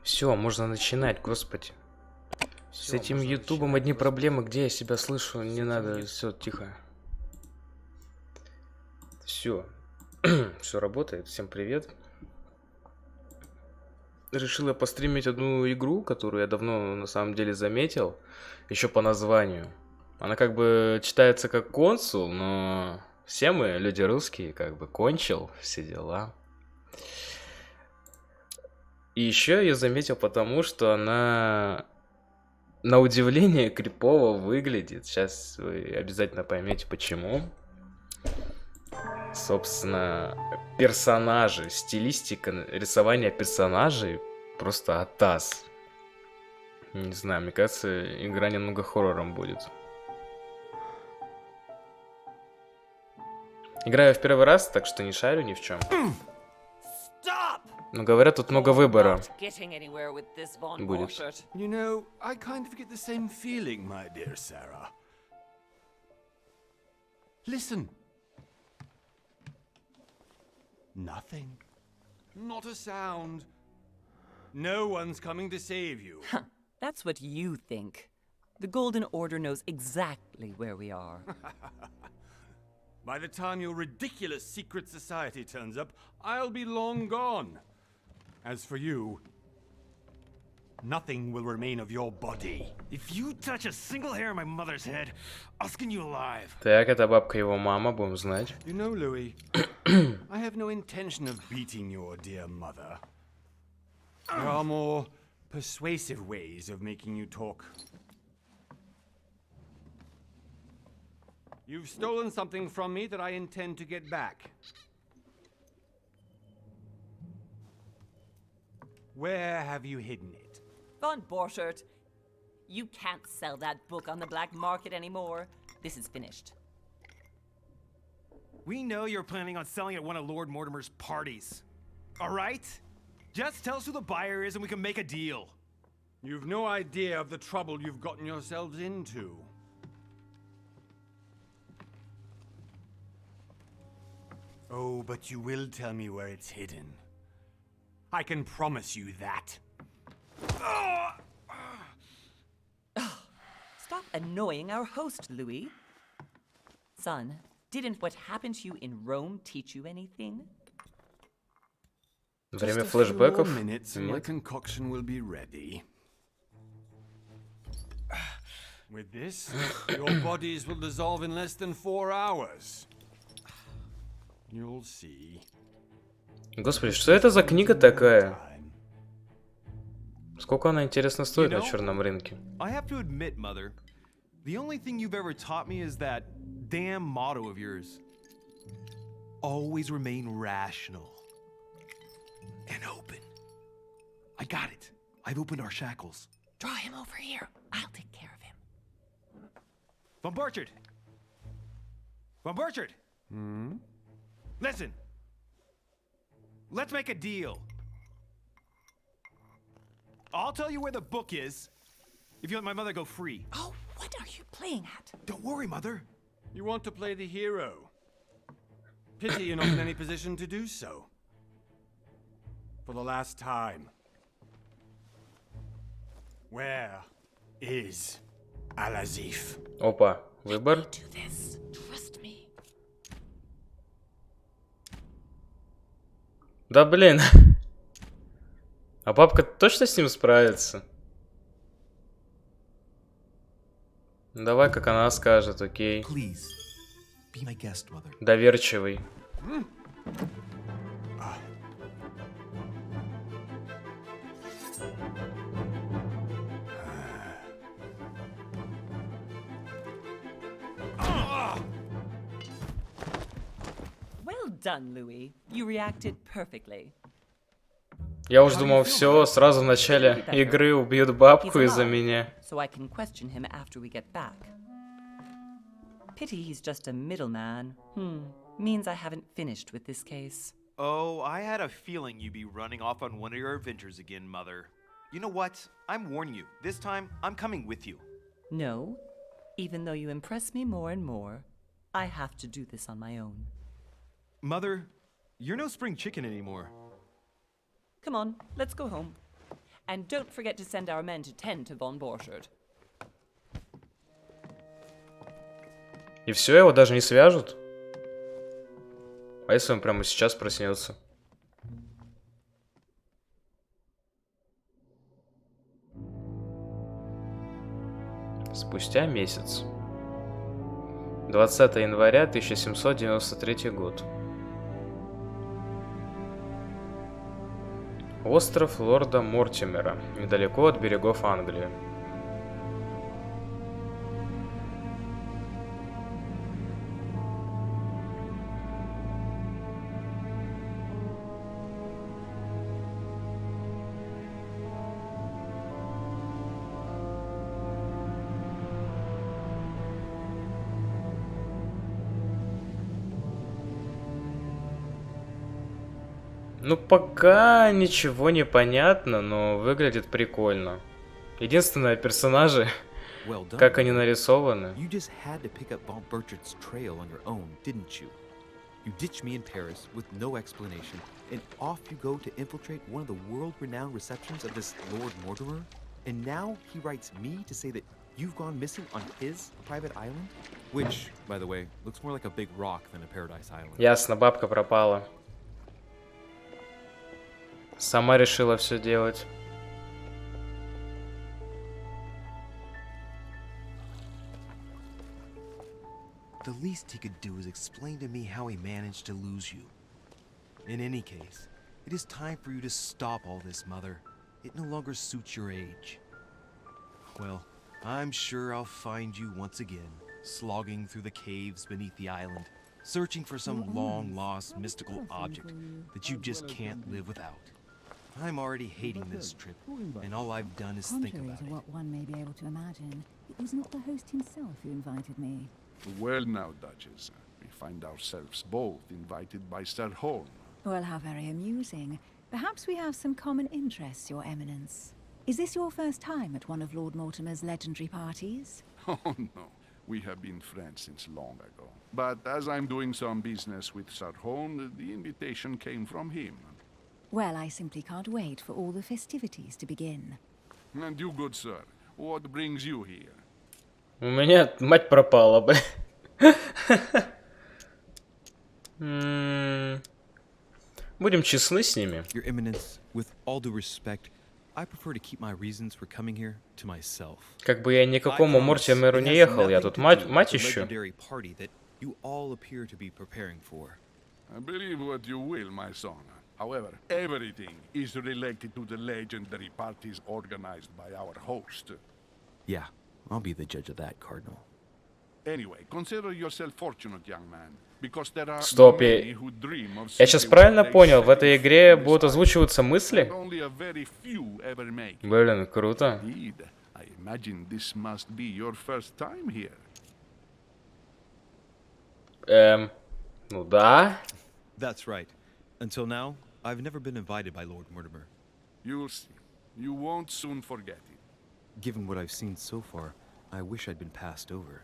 Все, можно начинать, господи. С этим ютубом одни проблемы, где я себя слышу, не надо, все, тихо. Все, все работает, всем привет. Решил я постримить одну игру, которую я давно на самом деле заметил, еще по названию. Она как бы читается как консул, но все мы, люди русские, как бы кончил, все дела. И еще я заметил потому, что она на удивление крипово выглядит. Сейчас вы обязательно поймете почему. Собственно, персонажи, стилистика рисования персонажей просто атас. Не знаю, мне кажется, игра немного хоррором будет. Играю в первый раз, так что не шарю ни в чем. Но говорят, тут много выбора будет. You know, I kind of get the same feeling, my dear Sarah. Listen. Nothing. Not a sound. No one's coming to save you. That's what you think. The Golden Order knows exactly where we are. By the time your ridiculous secret society turns up, I'll be long gone. As for you, nothing will remain of your body. If you touch a single hair on my mother's head, I'll skin you alive. Так, это бабка его мама, будем знать. You know, Louis, I have no intention of beating your dear mother. There are more persuasive ways of making you talk. You've stolen something from me that I intend to get back. Where have you hidden it? Von Borchert, you can't sell that book on the black market anymore. This is finished. We know you're planning on selling at one of Lord Mortimer's parties. All right? Just tell us who the buyer is and we can make a deal. You've no idea of the trouble you've gotten yourselves into. Oh, but you will tell me where it's hidden. I can promise you that. Stop annoying our host, Louis. Son, didn't what happened to you in Rome teach you anything? Время Just a few more флешбеков. minutes and my Нет. concoction will be ready. With this, your bodies will dissolve in less than 4 hours. You'll see. Господи, что это за книга такая? Сколько она, интересно, стоит на черном рынке? I have to admit, Mother, the only thing you've ever taught me is that damn motto of yours. Always remain rational. And open. I got it. I've opened our shackles. Draw him over here. I'll take care of him. Von Burchard! Von Burchard! Listen. Let's make a deal. I'll tell you where the book is if you let my mother go free. Oh, what are you playing at? Don't worry, Mother. You want to play the hero. Pity you're not in any position to do so. For the last time. Where is Al-Azif? Опа, выбор. Do this. Trust me. Да блин. А бабка точно с ним справится? Давай, как она скажет, окей. Please, be my guest, Mother. Доверчивый. Well done, Louis. You reacted perfectly. Я уж думал, все, сразу в начале игры убьют бабку из-за меня. So I can question him after we get back. Pity he's just a middleman. Means I haven't finished with this case. Oh, I had a feeling you'd be running off on one of your adventures again, Mother. You know what? I'm warning you. This time, I'm coming with you. No. Even though you impress me more and more, I have to do this on my own. Mother, you're no spring chicken anymore. Come on, let's go home. And don't forget to send our men to tend to von Borchardt. И все, его даже не свяжут? А если он прямо сейчас проснется? Спустя месяц. 20 января 1793 год. Остров лорда Мортимера, недалеко от берегов Англии. Ну, пока ничего не понятно, но выглядит прикольно. Единственное, персонажи, Well done. как они нарисованы. You just had to pick up von Burchardt's trail on your own, didn't you? You ditched me in Paris with no explanation, and off you go to infiltrate one of the world-renowned receptions of this Lord Mortimer? And now he writes me to say that you've gone missing on his private island? Which, by the way, looks more like a big rock than a paradise island. Ясно, бабка пропала. Сама решила все делать. The least he could do is explain to me how he managed to lose you. In any case, it is time for you to stop all this, Mother. It no longer suits your age. Well, I'm sure I'll find you once again, slogging through the caves beneath the island, searching for some long-lost mystical object that you just can't live without. I'm already hating this trip, and all I've done is think Contrary about to it. what one may be able to imagine, it was not the host himself who invited me. Well now, Duchess, we find ourselves both invited by Sir Horn. Well, how very amusing. Perhaps we have some common interests, Your Eminence. Is this your first time at one of Lord Mortimer's legendary parties? Oh no, we have been friends since long ago. But as I'm doing some business with Sir Horn, the invitation came from him. Well, I simply can't wait for all the festivities to begin. And you, good sir, what brings you here? У меня мать пропала, бля. Будем честны с ними. Your Eminence, with all due respect, I prefer to keep my reasons for coming here to myself. Как бы я ни к какому I promise Мортимеру it не has ехал, я nothing тут to мать do with the ищу. legendary party that you all appear to be preparing for. Believe what you will, my son. However, everything is related to the legendary parties organized by our host. Yeah, I'll be the judge of that, Cardinal. Anyway, consider yourself fortunate, young man, because there are Стоп, many who dream of я сейчас simply правильно what they понял, в say этой игре from будут this озвучиваться and мысли? only a very few ever make it. Блин, круто. Indeed, I imagine this must be your first time here. Ну да. That's right. Until now, I've never been invited by Lord Mortimer. You'll see. You won't soon forget it. Given what I've seen so far, I wish I'd been passed over.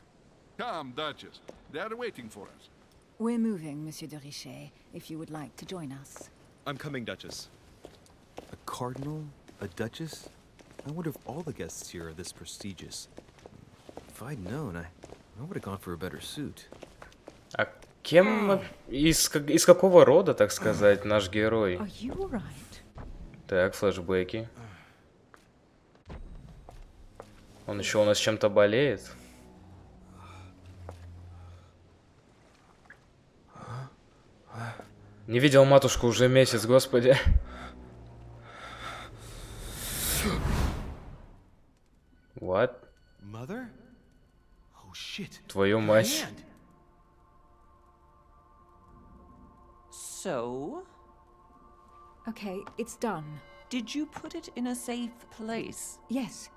Come, Duchess. They are waiting for us. We're moving, Monsieur de Richet, if you would like to join us. I'm coming, Duchess. A cardinal? A duchess? I wonder if all the guests here are this prestigious. If I'd known, I would have gone for a better suit. А кем, из какого рода, так сказать, наш герой? Are you all right? Так, флешбеки. Он еще у нас чем-то болеет. Не видел матушку уже месяц, господи. What? Mother? Oh shit. Твою My мать. hand. So, Okay, it's done. did you put it in a safe place? Yes.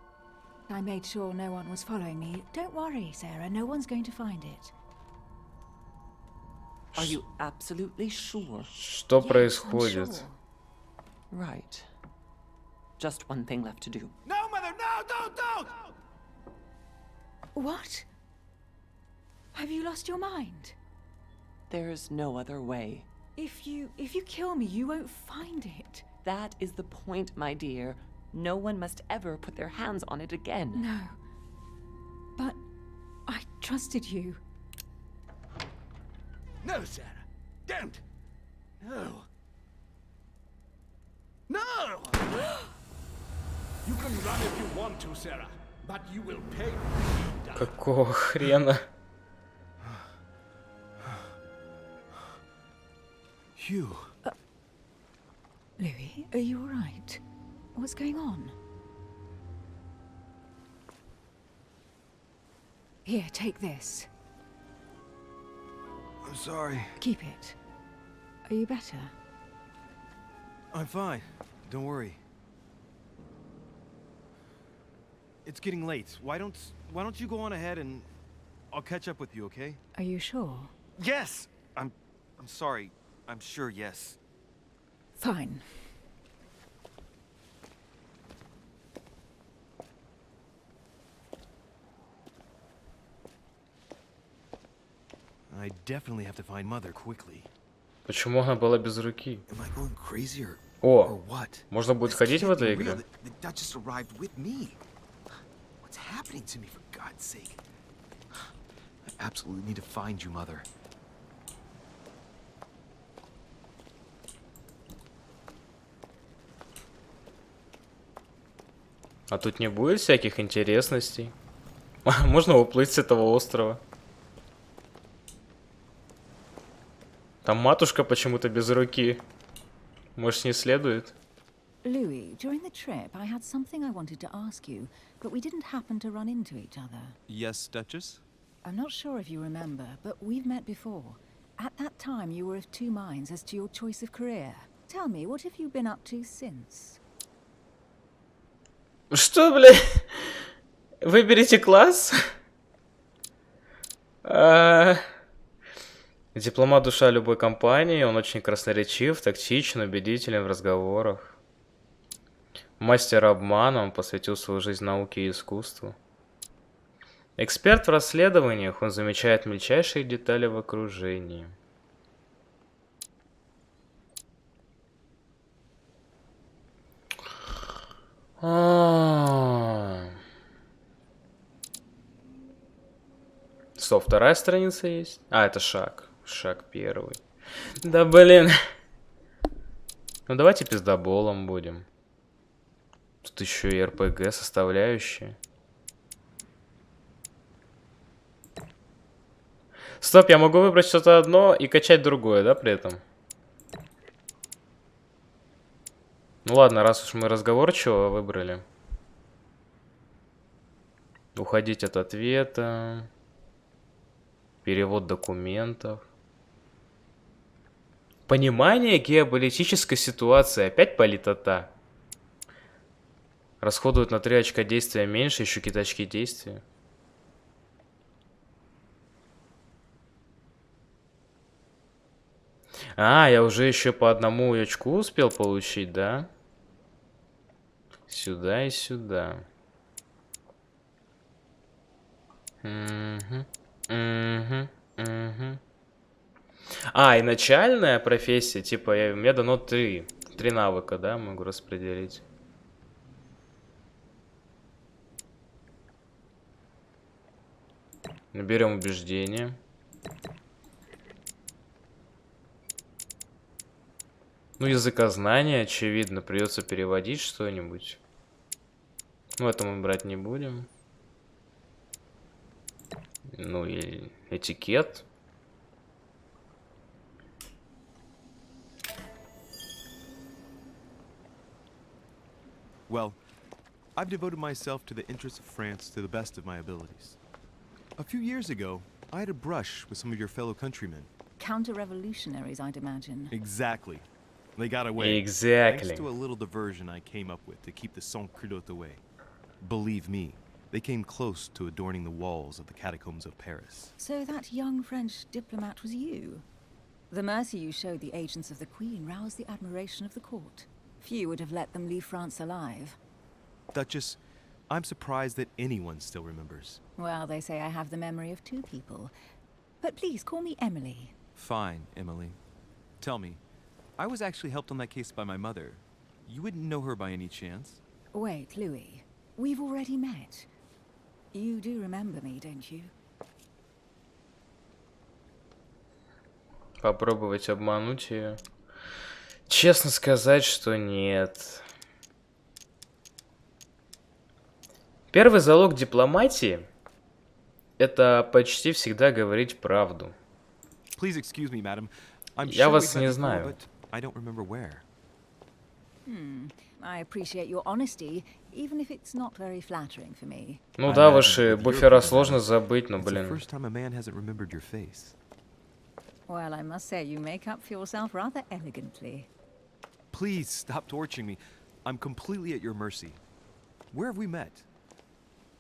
I made sure no one was following me. Don't worry, Sarah, no one's going to find it. Are you absolutely sure? Что Yes, I'm происходит? sure. Right. Just one thing left to do. No, Mother, no, don't! What? Have you lost your mind? There's no other way. If you kill me, you won't find it. That is the point, my dear. No one must ever put their hands on it again. No. But I trusted you. No, Sarah. Don't. No. No! You can run if you want to, Sarah, but you will pay. Какого хрена? Hugh. Louis, are you all right? What's going on? Here, take this. I'm sorry. Keep it. Are you better? I'm fine. Don't worry. It's getting late. Why don't you go on ahead and I'll catch up with you, okay? Are you sure? Yes! I'm sorry. I'm sure, yes. Fine. I definitely have to find Mother quickly. Почему она была без руки? Am I going crazy or О, what? можно будет This ходить в can't be этой real. игре? The Duchess arrived with me. What's happening to me, for God's sake? I absolutely need to find you, Mother. А тут не будет всяких интересностей? Можно уплыть с этого острова. Там матушка почему-то без руки. Может, не следует? Louis, during the trip, I had something I wanted to ask you, but we didn't happen to run into each other. Yes, Duchess? I'm not sure if you remember, but we've met before. At that time, you were of two minds as to your choice of career. Tell me, what have you been up to since? Что, блядь? Выберите класс? Дипломат душа любой компании. Он очень красноречив, тактичен, убедителен в разговорах. Мастер обмана. Он посвятил свою жизнь науке и искусству. Эксперт в расследованиях. Он замечает мельчайшие детали в окружении. Что, вторая страница есть? А, это шаг. Шаг первый. Да блин. Ну давайте пиздоболом будем. Тут еще и РПГ составляющие. Стоп, я могу выбрать что-то одно и качать другое, да, при этом? Ну ладно, раз уж мы разговорчиво выбрали. Уходить от ответа. Перевод документов. Понимание геополитической ситуации. Опять политота. Расходуют на 3 очка действия меньше, еще какие-то очки действия. А, я уже еще по одному очку успел получить, да? Сюда и сюда. А, и начальная профессия, типа, мне дано 3 навыка, да, могу распределить. Наберем убеждение. Ну, языкознание, очевидно, придется переводить что-нибудь. Ну, это мы брать не будем. Ну и этикет. Well, I've devoted myself to the interests of France to the best of my abilities. A few years ago, I had a brush with some of your fellow countrymen. Counter-revolutionaries, I'd imagine. Exactly. They got away. Exactly. Thanks to a little diversion I came up with to keep the sans-culottes away. Believe me, they came close to adorning the walls of the catacombs of Paris. So that young French diplomat was you? The mercy you showed the agents of the Queen roused the admiration of the court. Few would have let them leave France alive. Duchess, I'm surprised that anyone still remembers. Well, they say I have the memory of 2 people. But please, call me Emily. Fine, Emily. Tell me, I was actually helped on that case by my mother. You wouldn't know her by any chance? Wait, Louis. We've already met. You do remember me, don't you? Попробовать обмануть ее. Честно сказать, что нет. Первый залог дипломатии — это почти всегда говорить правду. Please excuse me, madam. I'm Я sure вас we've не met before, знаю. but I don't remember where. I appreciate your honesty, even if it's not very flattering for me. Ну I да, imagine ваши with your буфера opinion, сложно madam, забыть, но, It's the блин. first time a man hasn't remembered your face. Well, I must say you make up for yourself rather elegantly. Please stop torturing me. I'm completely at your mercy. Where have we met?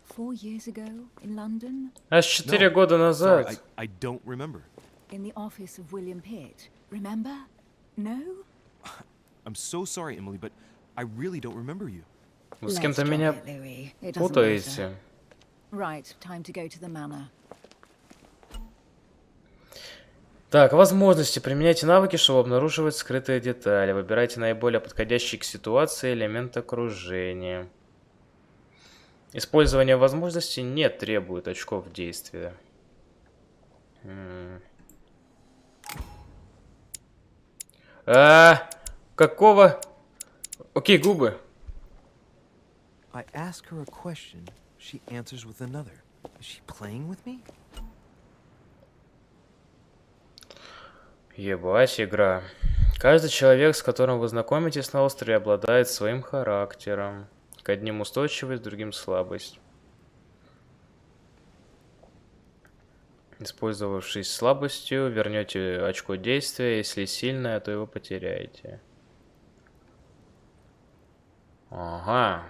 4 years ago, in London, Аж 4 года Sorry, назад. I don't remember. in the office of William Pitt. Remember? No? I'm so sorry, Emily, but I really don't remember you. Вы с Let's кем-то drop меня it, Louis. It doesn't путаете. matter. Right, time to go to the manor. Так, возможности. Применяйте навыки, чтобы обнаруживать скрытые детали. Выбирайте наиболее подходящий к ситуации элемент окружения. Использование возможностей не требует очков действия. Какого? Окей, губы. I ask her a question, she answers with another. Is she playing with me? Ебать, игра. Каждый человек, с которым вы знакомитесь на острове, обладает своим характером. К одним устойчивость, другим слабость. Использовавшись слабостью, вернете очко действия. Если сильное, то его потеряете. Ага.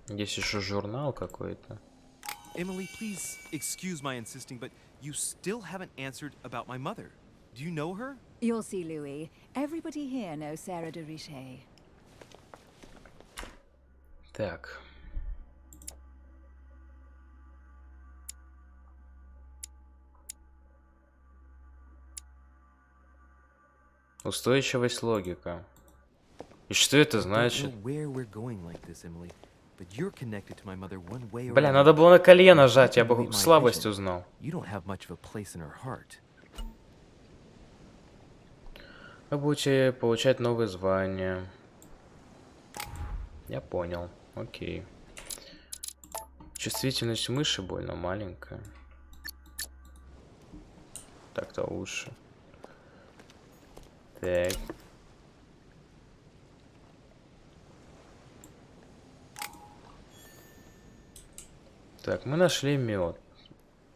Есть еще журнал какой-то. Emily, please excuse my insisting, but you still haven't answered about my mother. Do you know her? You'll see, Louis. Everybody here knows Sarah de Richet. Так. Устойчивость, логика. И что это I don't значит? know where we're going like this, Emily, but you're connected to my mother one way or Бля, another. надо было на колье нажать, я You can бы read my слабость vision. узнал. You don't have much of a place in her heart. Вы будете получать новые звания. Я понял. Окей. Чувствительность мыши больно маленькая. Так-то лучше. Так. Так, мы нашли мед.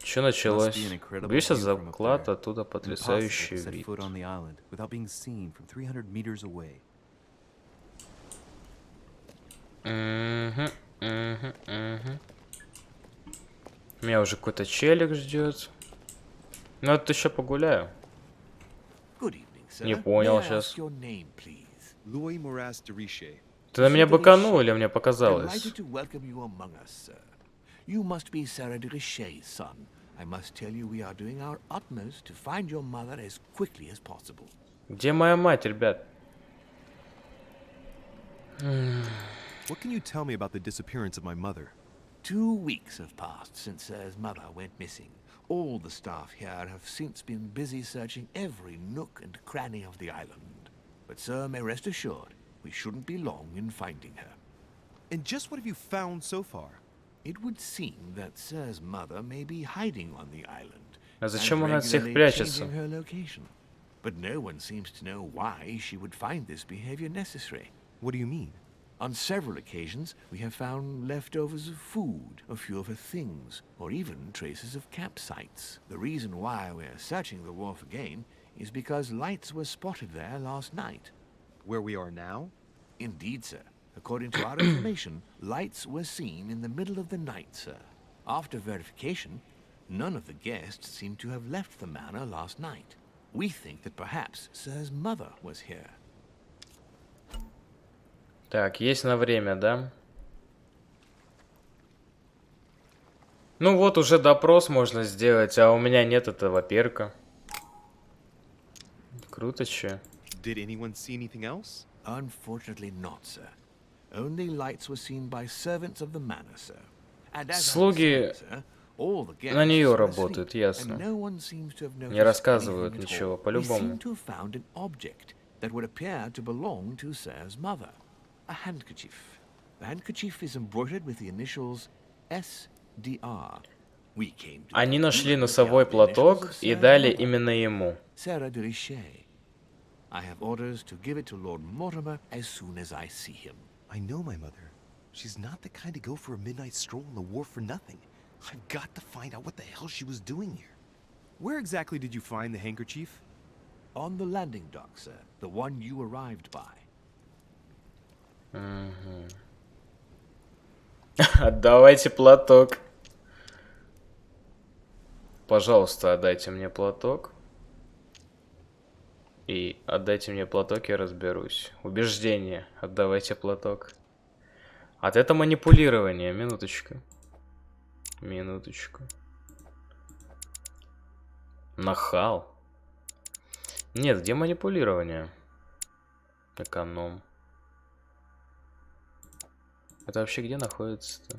Что началось? Бьюсь заклад, оттуда потрясающий Impossible to set вид. foot on the island without being seen from 300 meters away. Меня уже какой-то челик ждет. Ну, это еще погуляю. Good evening, sir. Не понял May I сейчас. ask your name, please? Louis Moras de Riche. Ты на меня быканул или мне показалось? Delighted to welcome you among us, sir. You must be Sarah de Richet's son. I must tell you we are doing our utmost to find your mother as quickly as possible. Где моя мать, ребят? What can you tell me about the disappearance of my mother? 2 weeks have passed since Sir's mother went missing. All the staff here have since been busy searching every nook and cranny of the island. But Sir may rest assured, we shouldn't be long in finding her. And just what have you found so far? It would seem that Sir's mother may be hiding on the island. А зачем and она от всех regularly прячется? changing her location. But no one seems to know why she would find this behavior necessary. What do you mean? On several occasions, we have found leftovers of food, a few of her things, or even traces of campsites. The reason why we're searching the wharf again is because lights were spotted there last night. Where we are now? Indeed, sir. According to our information, lights were seen in the middle of the night, sir. After verification, none of the guests seem to have left the manor last night. We think that perhaps Sir's mother was here. Так, есть на время, да? Ну вот, уже допрос можно сделать, а у меня нет этого перка. Круто, че? Did anyone see anything else? Unfortunately not, sir. Only lights were seen by servants of the manor, sir. And as I was Слуги saying, sir, all the guests на нее were работают, asleep, ясно. and no one seems to have Не noticed рассказывают anything at ничего, all. We по-любому. seem to have found an object that would appear to belong to Sir's mother. A handkerchief. The handkerchief is embroidered with the initials SDR. We came to Они нашли conclude that носовой they are the initials платок of и Sir's дали mother, именно ему. Sarah de Richet. I have orders to give it to Lord Mortimer as soon as I see him. I know my mother. She's not the kind to go for a midnight stroll on the wharf for nothing. I've got to find out what the hell she was doing here. Where exactly did you find the handkerchief? On the landing dock, sir. The one you arrived by. Отдавайте платок. Пожалуйста, отдайте мне платок. И отдайте мне платок, я разберусь. Убеждение. Отдавайте платок. Вот это манипулирование. Минуточку. Минуточку. Нахал. Нет, где манипулирование? Эконом. Это вообще где находится-то?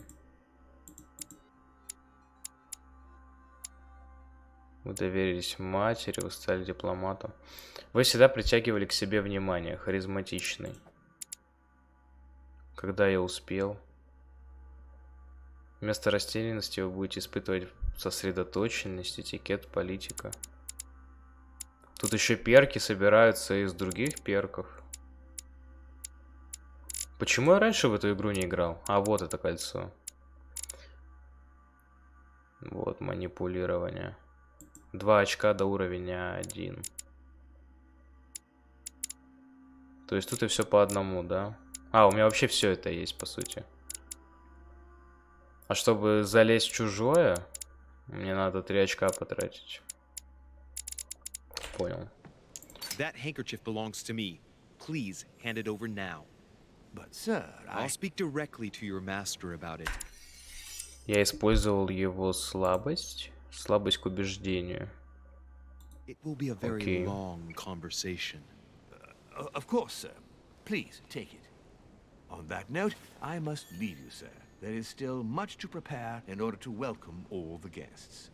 Вы доверились матери, вы стали дипломатом. Вы всегда притягивали к себе внимание, харизматичный. Когда я успел. Вместо растерянности вы будете испытывать сосредоточенность, этикет, политика. Тут еще перки собираются из других перков. Почему я раньше в эту игру не играл? А вот это кольцо. Вот манипулирование. 2 очка до уровня 1. То есть тут и все по одному, да? А, у меня вообще все это есть, по сути. А чтобы залезть в чужое, мне надо 3 очка потратить. Понял. That handkerchief belongs to me. Please hand it over now. But, sir, I'll speak directly to your master about it. Я использовал его слабость. Слабость к убеждению. It will be a very Okay. long conversation. Of course, sir. Please, take it. On that note, I must leave you, sir. There is still much to prepare in order to welcome all the guests.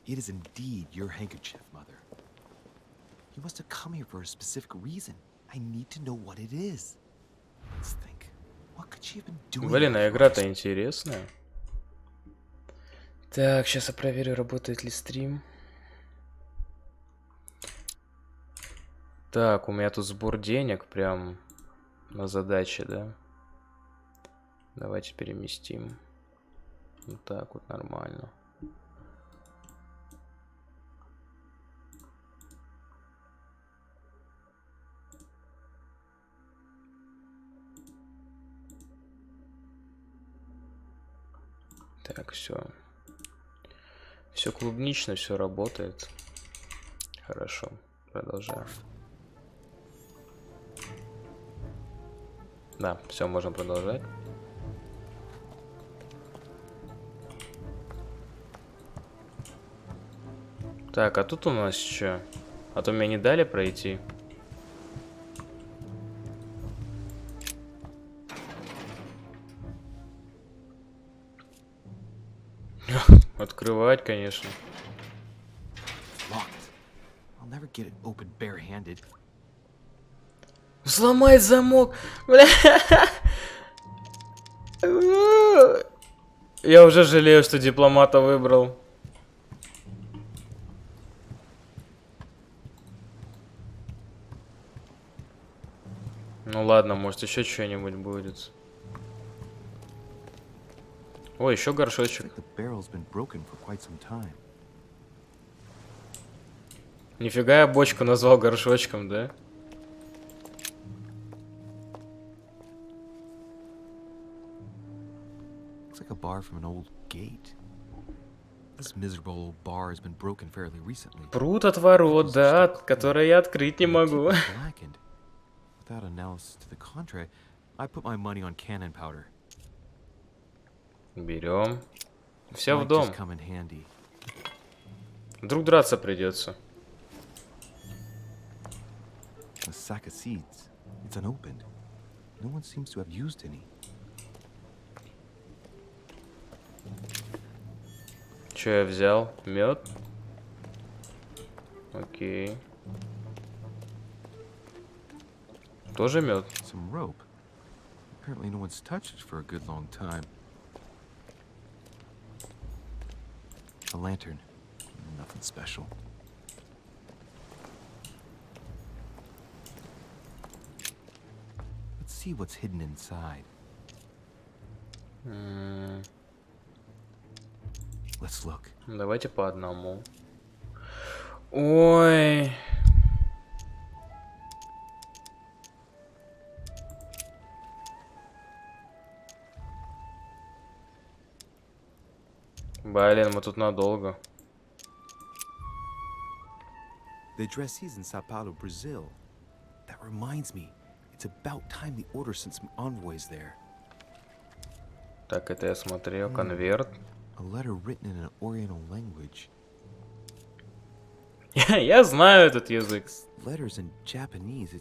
It is indeed your handkerchief, Mother. You must have come here for a specific reason. I need to know what it is. Let's think. What could she have been doing? Блин, а here? игра-то интересная. Так, сейчас я проверю, работает ли стрим. Так, у меня тут сбор денег прям на задаче, да? Давайте переместим. Вот так вот нормально. Так, все. Все клубнично, все работает. Хорошо, продолжаем. Да, все, можем продолжать. Так, а тут у нас что? А то меня не дали пройти. Открывать, конечно. Locked. I'll never get it open barehanded. Сломай замок, бля. Я уже жалею, что дипломата выбрал. Ну ладно, может еще что-нибудь будет. Ой, еще горшочек. The barrel's been broken for quite some time. Нифига я бочку назвал горшочком, да? Looks like a bar from an old gate. This miserable old bar has been broken fairly recently. Прут от ворот, да, которые я открыть не могу. Blackened. Without analysis to the contrary, I put my money on cannon powder. Берем. Все в Might дом. just come in handy. Вдруг драться придется. A sack of seeds. It's unopened. No one seems to have used any. Что я взял? Мед? Окей. Тоже мед? Some rope. Apparently no one's touched it for a good long time. A lantern. Nothing special. Let's see what's hidden inside. Let's look. Давайте по одному. Ой. Блин, мы тут надолго. The addressee's in Sao Paulo, Brazil. That reminds me, it's about time the Order sent some envoys there. Так, это я смотрел. Конверт. A letter written in an Oriental language. Я знаю этот язык. Letters in Japanese.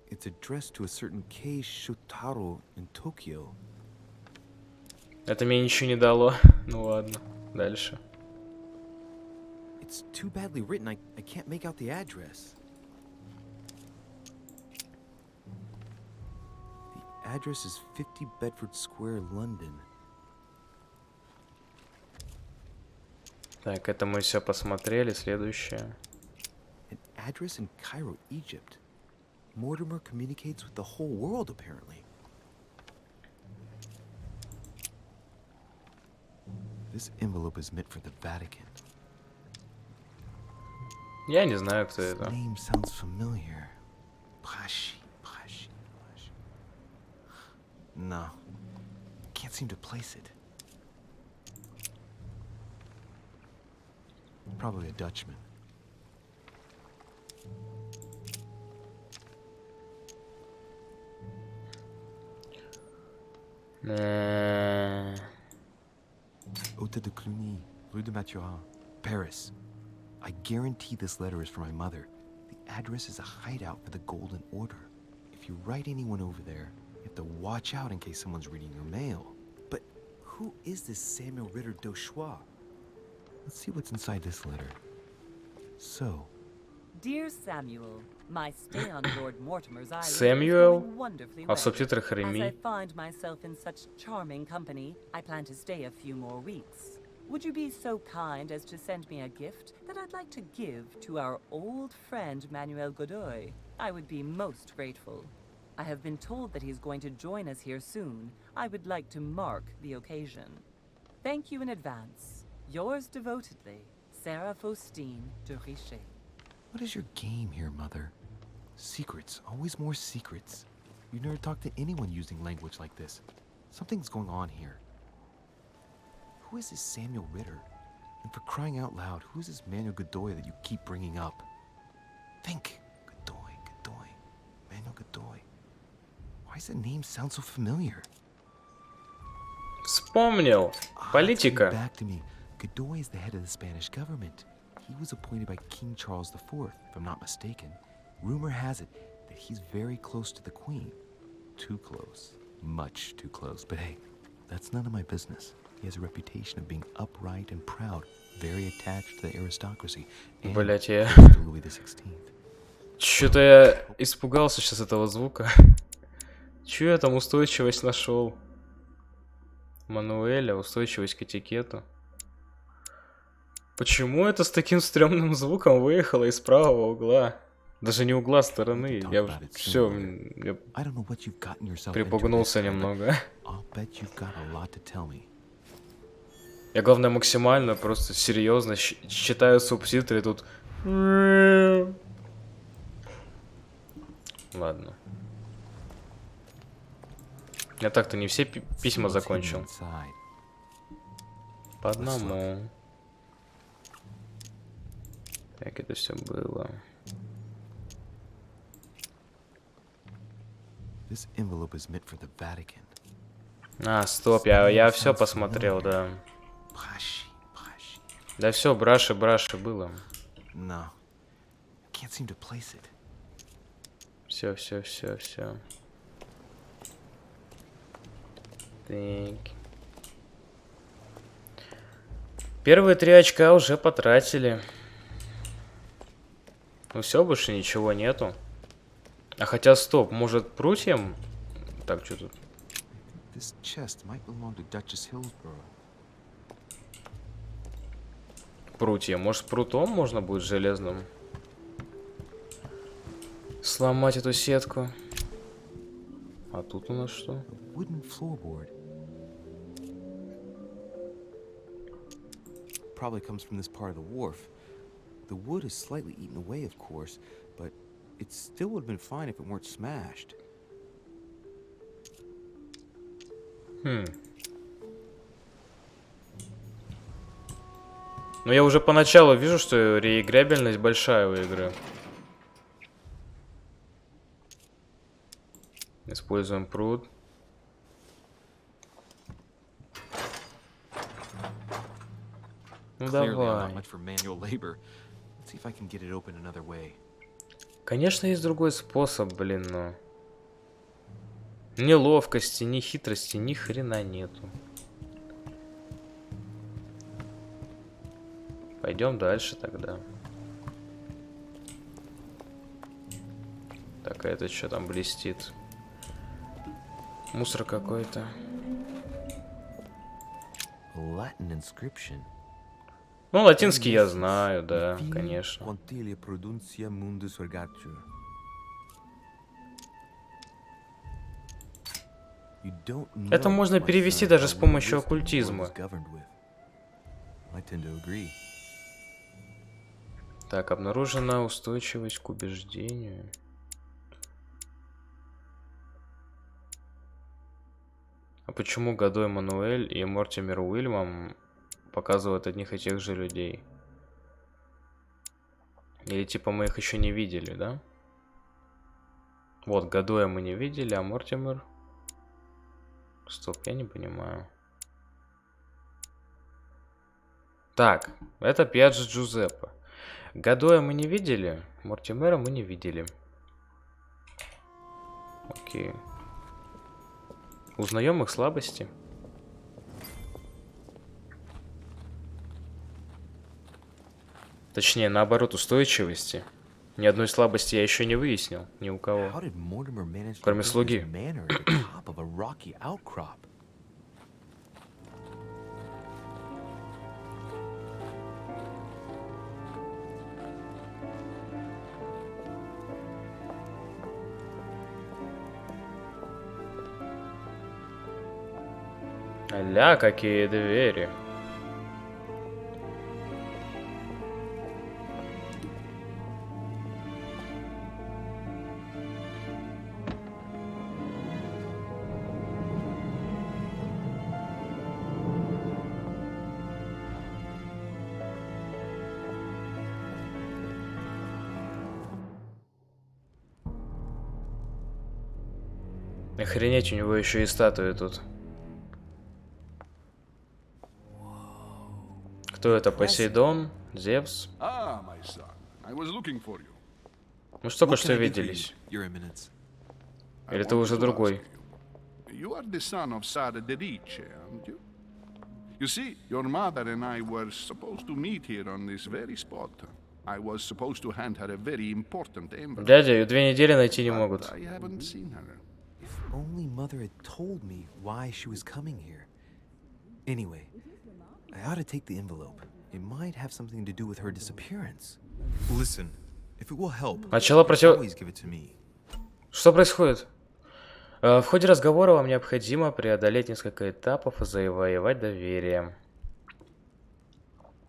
It's addressed to a certain Kei Shotaro in Tokyo. Это мне ничего не дало. Ну ладно, дальше. It's too badly written. I can't make out the address. The address is 50 Bedford Square, London. Так, это мы все посмотрели. Следующее. An address in Cairo, Egypt. Mortimer communicates with the whole world, apparently. This envelope is meant for the Vatican. Я не знаю, кто This это. name sounds familiar. Prashi. No. Can't seem to place it. Probably a Dutchman. Hôtel de Cluny, Rue de Mathurin, Paris. I guarantee this letter is for my mother. The address is a hideout for the Golden Order. If you write anyone over there, you have to watch out in case someone's reading your mail. But who is this Samuel Ritter d'Auchois? Let's see what's inside this letter. So, Dear Samuel, my stay on Lord Mortimer's island Samuel? is going wonderfully А well. в субтитрах As I Реми. find myself in such charming company, I plan to stay a few more weeks. Would you be so kind as to send me a gift that I'd like to give to our old friend Manuel Godoy? I would be most grateful. I have been told that he's going to join us here soon. I would like to mark the occasion. Thank you in advance. Yours devotedly, Sarah Faustine de Richer. what is your game here, Mother? Secrets, always more secrets. You never talked to anyone using language like this. Something's going on here. Who is this Samuel Ritter? And for crying out loud, who is this Manuel Godoy that you keep bringing up? Think. Godoy. Manuel Godoy. Why does the name sound so familiar? Вспомнил. It's coming Политика. back to me. Godoy is the head of the Spanish government. He was appointed by King Charles IV, if I'm not mistaken. Rumor has it that he's very close to the Queen. Too close. Much too close. But hey, that's none of my business. He has a reputation of being upright and proud, very attached to the aristocracy, and Блять, я... close to Louis XVI. Чё-то я испугался сейчас этого звука. Чё я там устойчивость нашел? Мануэля, устойчивость к этикету. Почему это с таким стрёмным звуком выехало из правого угла? Даже не угла, стороны. Я все, я I don't know what you've gotten yourself into припугнулся this time, but немного. I'll bet you've got a lot to tell me. Я, главное, максимально просто серьезно читаю субтитры тут. Ладно. Я так-то не все письма See what's hidden закончил. inside. По одному. Как это все было? This envelope is meant for the Vatican. А, стоп, я все посмотрел, да. Prashi. Да все, браши было. No. I can't seem to place it. Все. Так. Первые 3 очка уже потратили. Ну все, больше ничего нету. А хотя, стоп, может прутьем? Так, что тут? This chest might belong to Duchess Hillsborough. Прутья. Может, прутом можно будет железным сломать эту сетку? А тут у нас что? A wooden floorboard. Probably comes from this part of the wharf. The wood is slightly eaten away, of course, but it still would have been fine if it weren't smashed. Ну, я уже поначалу вижу, что реиграбельность большая у игры. Используем пруд. Ну, давай. Конечно, есть другой способ, блин, но... Ни ловкости, ни хитрости, ни хрена нету. Пойдем дальше тогда. Так, а это что там блестит? Мусор какой-то. Latin inscription. Ну, латинский я знаю, да, конечно. Это можно перевести даже с помощью оккультизма. Так, обнаружена устойчивость к убеждению. А почему Годой Мануэль и Мортимер Уильям показывают одних и тех же людей? Или типа мы их еще не видели, да? Вот, Годоя мы не видели, а Мортимер... Стоп, я не понимаю. Так, это Пьяджо Джузеппе. Годоя мы не видели, Мортимера мы не видели. Окей. Узнаем их слабости. Точнее, наоборот, устойчивости. Ни одной слабости я еще не выяснил. Ни у кого. Кроме слуги. Ля, какие двери. Охренеть, у него еще и статуи тут. Кто это? Посейдон? Зевс? Мы ж только что виделись. Или ты уже другой? You see, your mother and I were supposed to meet here on this very spot. I was supposed to hand her a very important envelope. Дядя, ее 2 недели найти не могут. I haven't seen her. If only Mother had told me why she was coming here. Anyway, I ought to take the envelope. It might have something to do with her disappearance. Listen, if it will help, always give it to me. Что происходит? В ходе разговора вам необходимо преодолеть несколько этапов и завоевать доверие.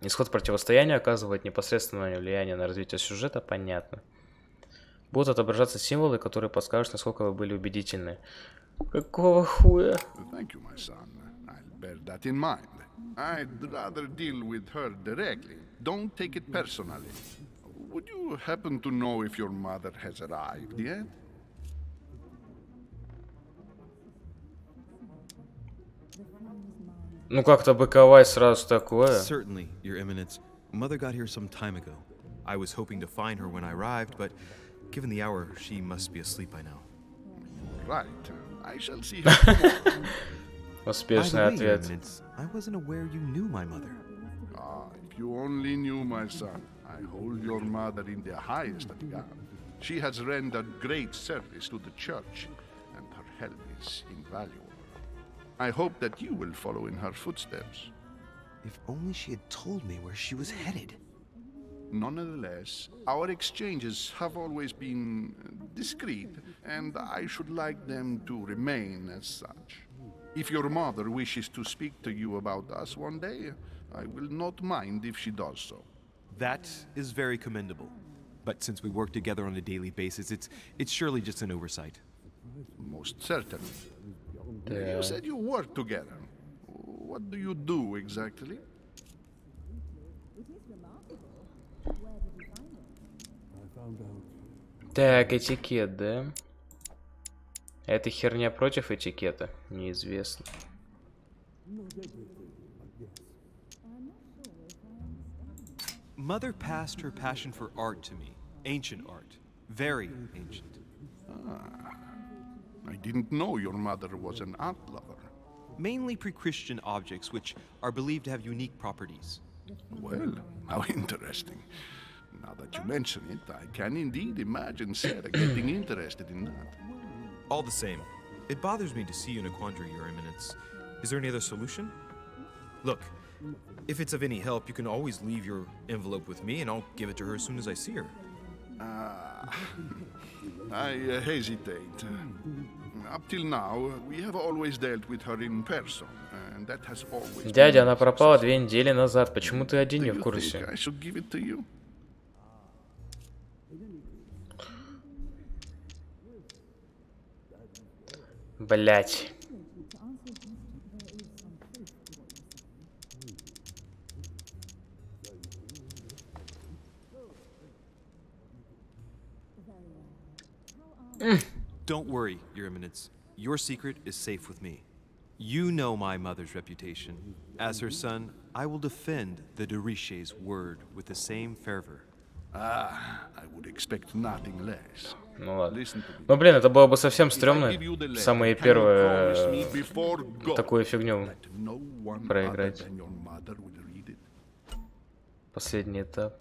Исход противостояния оказывает непосредственное влияние на развитие сюжета, понятно. Будут отображаться символы, которые подскажут, насколько вы были убедительны. Какого хуя? Thank you, my son. I'll bear that in mind. I'd rather deal with her directly. Don't take it personally. Would you happen to know if your mother has arrived yet? Ну как-то быковать сразу такое. Certainly, Your Eminence. Mother got here some time ago. I was hoping to find her when I arrived, but Given the hour, she must be asleep by now. Right. I shall see her tomorrow. By the Успешный way, Your ответ. Eminence, I wasn't aware you knew my mother. Ah, if you only knew, my son. I hold your mother in the highest regard. She has rendered great service to the church, and her help is invaluable. I hope that you will follow in her footsteps. If only she had told me where she was headed. Nonetheless, our exchanges have always been discreet, and I should like them to remain as such. If your mother wishes to speak to you about us one day, I will not mind if she does so. That is very commendable. But since we work together on a daily basis, it's surely just an oversight. Most certainly. Да. You said you work together. What do you do exactly? Так, этикет, да? Это херня против этикета? Неизвестно. Mother passed her passion for art to me. Ancient art. Very ancient. I didn't know your mother was an art lover. Mainly pre-Christian objects which are believed to have unique properties. Well, how interesting. Now that you mention it, I can indeed imagine Sarah getting interested in that. All the same, it bothers me to see you in a quandary, Your Eminence. Is there any other solution? Look, if it's of any help, you can always leave your envelope with me and I'll give it to her as soon as I see her. I hesitate. Up till now, we have always dealt with her in person, and that has always Дядя, been она пропала 2 недели назад. Почему ты один не в Do you think курсе? I should give it to you? Блять. Don't worry, Your Eminence. Your secret is safe with me. You know my mother's reputation. As her son, I will defend the de Richet's word with the same fervor. I would expect nothing less. Ну ладно. Listen to me. Ну блин, это было бы совсем If I стрёмно. give you the letter, Самые can you promise первые me before God такую фигню that no one проиграть. other than your mother will read it? Последний этап.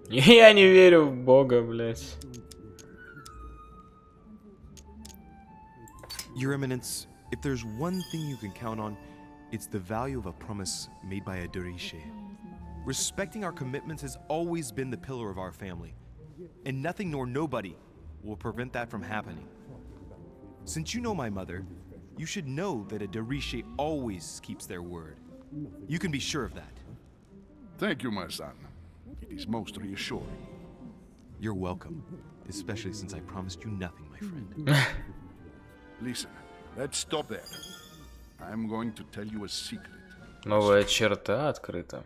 Я не верю в Бога, блядь. Your Eminence, if there's one thing you can count on, it's the value of a promise made by a de Richet. Respecting our commitments has always been the pillar of our family, and nothing nor nobody will prevent that from happening. Since you know my mother, you should know that a de Richet always keeps their word. You can be sure of that. Thank you, my son. It is most reassuring. You're welcome, especially since I promised you nothing, my friend. Listen, let's stop there. I'm going to tell you a secret. Новая черта открыта.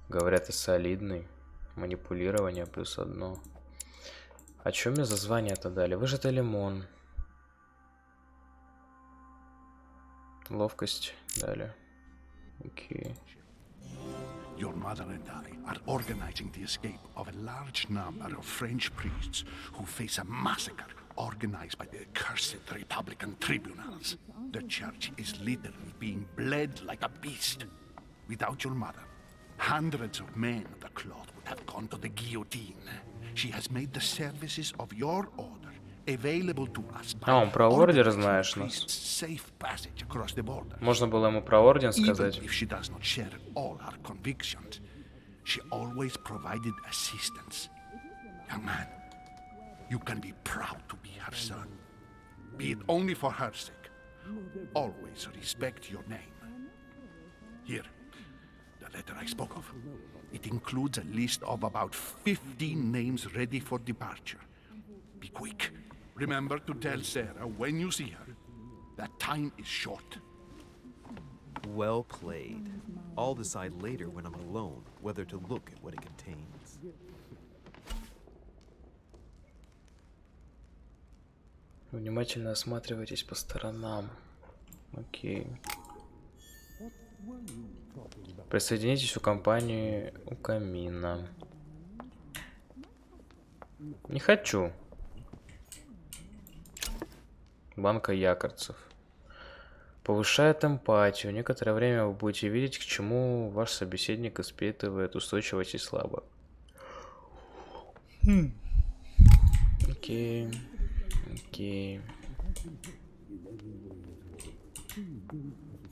Говорят, и солидный. Манипулирование +1. А чё мне за звание-то дали? Выжатый лимон. Ловкость дали. Окей. Your mother and I are organizing the escape of a large number of French priests who face a massacre organized by the accursed Republican tribunals. The church is literally being bled like a beast. Without your mother, hundreds of men of the cloth would have gone to the guillotine. She has made the services of your order available to us by Он про ордер organizing знаешь the нас. priest's safe passage across the border. Можно было ему про орден Even сказать. if she does not share all her convictions, she always provided assistance. Young man, you can be proud to be her son. Be it only for her sake. Always respect your name. Here, the letter I spoke of. It includes a list of about 15 names ready for departure. Be quick. Remember to tell Sarah when you see her that time is short. Well played. I'll decide later when I'm alone whether to look at what it contains. Внимательно осматривайтесь по сторонам. Окей. Присоединитесь в компании у камина. Не хочу. Банка якорцев. Повышает эмпатию. Некоторое время вы будете видеть, к чему ваш собеседник испытывает устойчивость и слабо. Окей. Окей.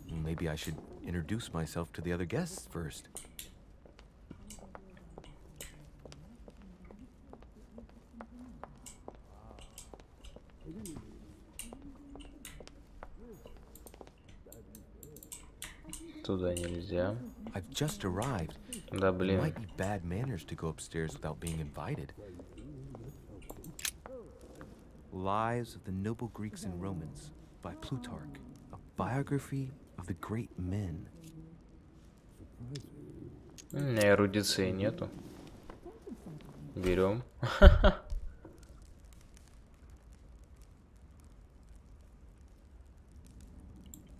Maybe I should introduce myself to the other guests first. Туда нельзя. I've just arrived. Да, It блин. might be bad manners to go upstairs without being invited. Lives of the Noble Greeks and Romans by Plutarch. A biography of the great men. У меня эрудиции нету. Берем.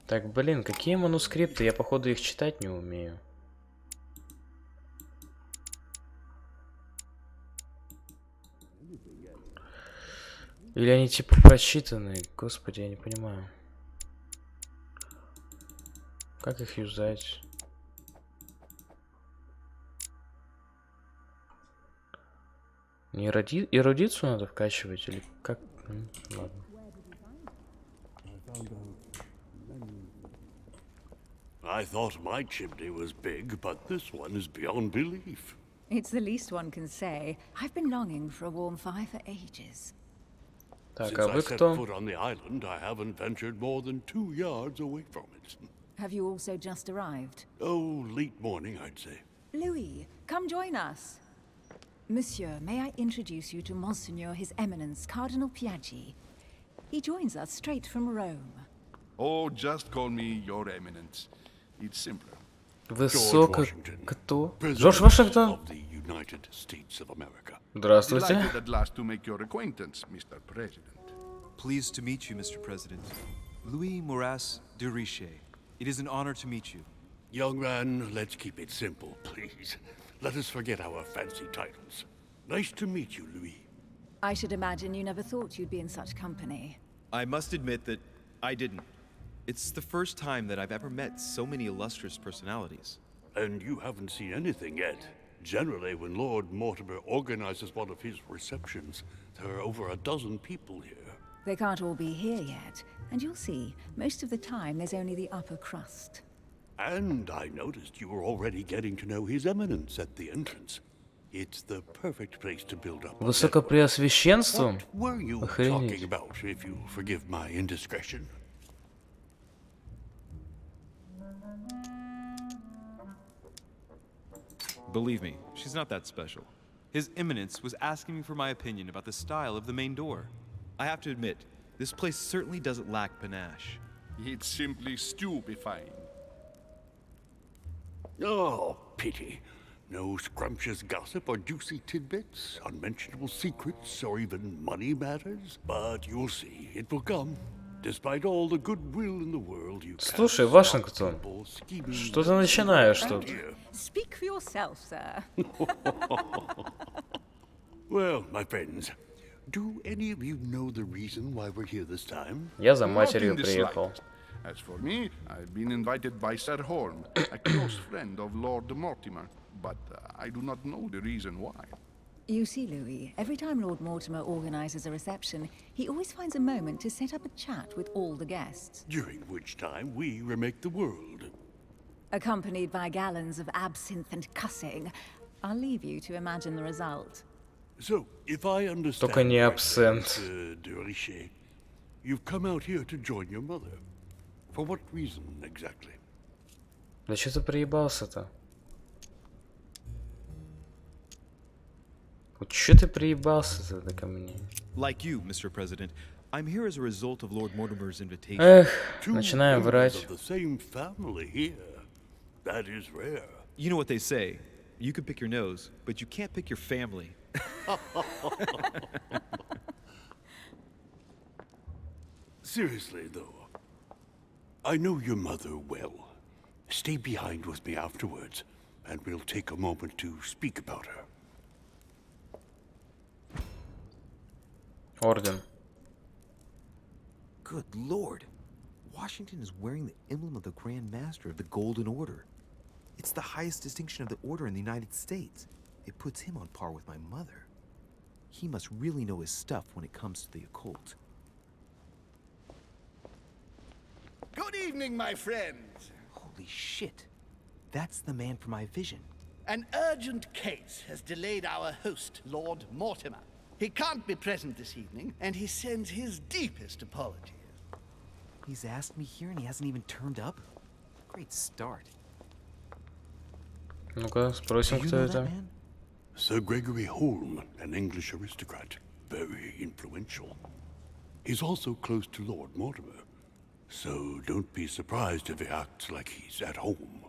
Так, блин, какие манускрипты? Я, походу, их читать не умею. Или они типа прочитанные? Господи, я не понимаю. Как их юзать? Не эрудицию надо вкачивать или как? Ладно. I thought my chimney was big, but this one is beyond belief. It's the least one can say. I've been longing for a warm fire for ages. Так, Since а I вы set кто? foot on the island, I haven't ventured more than 2 yards away from it. Have you also just arrived? Oh, late morning, I'd say. Louis, come join us. Monsieur, may I introduce you to Monseigneur His Eminence Cardinal Piaggi? He joins us straight from Rome. Oh, just call me Your Eminence. It's simpler. Высоко... Washington, Кто? President Джордж Вашингтон? of the United States of America. Здравствуйте. Delighted at last to make your acquaintance, Mr. President. Pleased to meet you, Mr. President. Louis Moras de Richer. It is an honor to meet you. Young man, let's keep it simple, please. Let us forget our fancy titles. Nice to meet you, Louis. I should imagine you never thought you'd be in such company. I must admit that I didn't. It's the first time that I've ever met so many illustrious personalities. And you haven't seen anything yet. Generally, when Lord Mortimer organizes one of his receptions, there are over a dozen people here. They can't all be here yet, and you'll see, most of the time there's only the upper crust. And I noticed you were already getting to know His Eminence at the entrance. It's the perfect place to build up. a Высокопреосвященством? network. What were you Охренеть. talking about, if you forgive my indiscretion? Believe me, she's not that special. His Eminence was asking me for my opinion about the style of the main door. I have to admit, this place certainly doesn't lack panache. It's simply stupefying. Oh, pity. No scrumptious gossip or juicy tidbits, unmentionable secrets, or even money matters. But you'll see, it will come. Despite all the goodwill in the world, you Слушай, can't Вашингтон, stop people scheming что ты to начинаешь get тут? here. Speak for yourself, sir. Well, my friends, do any of you know the reason why we're here this time? Я за Not матерью in the приехал. slightest. As for me, I've been invited by Sir Horn, a close friend of Lord Mortimer, but I do not know the reason why. You see, Louis, every time Lord Mortimer organizes a reception, he always finds a moment to set up a chat with all the guests. During which time we remake the world. Accompanied by gallons of absinthe and cussing. I'll leave you to imagine the result. So, if I understand Только не correctly, абсент. Mr. de Richet, you've come out here to join your mother. For what reason exactly? Да что ты приебался-то? Вот чё ты приебался-то ко мне? Like you, Mr. President, I'm here as a result of Lord Mortimer's invitation. Эх, Two начинаем members врать. of the same family here. That is rare. You know what they say, you can pick your nose, but you can't pick your family. Seriously, though, I know your mother well. Stay behind with me afterwards, and we'll take a moment to speak about her. Орден. Good lord. Washington is wearing the emblem of the Grand Master of the Golden Order. It's the highest distinction of the Order in the United States. It puts him on par with my mother. He must really know his stuff when it comes to the occult. Good evening, my friends. Holy shit. That's the man from my vision. An urgent case has delayed our host, Lord Mortimer. He can't be present this evening, and he sends his deepest apologies. He's asked me here and he hasn't even turned up? Great start. Ну-ка, спросим, кто это. Sir Gregory Holm, an English aristocrat. Very influential. He's also close to Lord Mortimer. So don't be surprised if he acts like he's at home.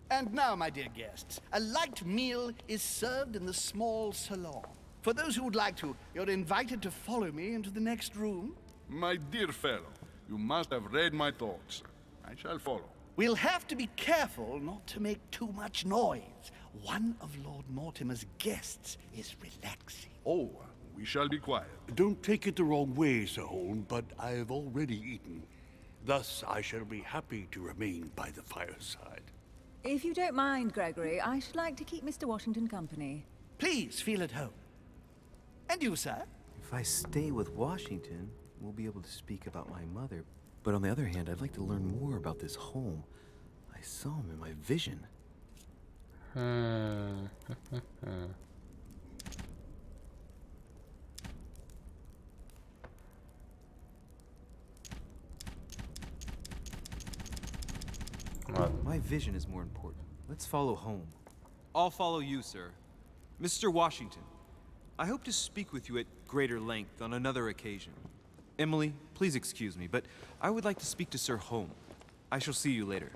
And now, my dear guests, a light meal is served in the small salon. For those who would like to, you're invited to follow me into the next room. My dear fellow, you must have read my thoughts. I shall follow. We'll have to be careful not to make too much noise. One of Lord Mortimer's guests is relaxing. Oh, we shall be quiet. Don't take it the wrong way, Sir Holm, but I've already eaten. Thus, I shall be happy to remain by the fireside. If you don't mind, Gregory, I should like to keep Mr. Washington company. Please feel at home. And you, sir? If I stay with Washington, we'll be able to speak about my mother. But on the other hand, I'd like to learn more about this home. I saw him in my vision. My vision is more important. Let's follow home. I'll follow you, sir. Mr. Washington, I hope to speak with you at greater length on another occasion. Emily, please excuse me, but I would like to speak to Sir Holm. I shall see you later.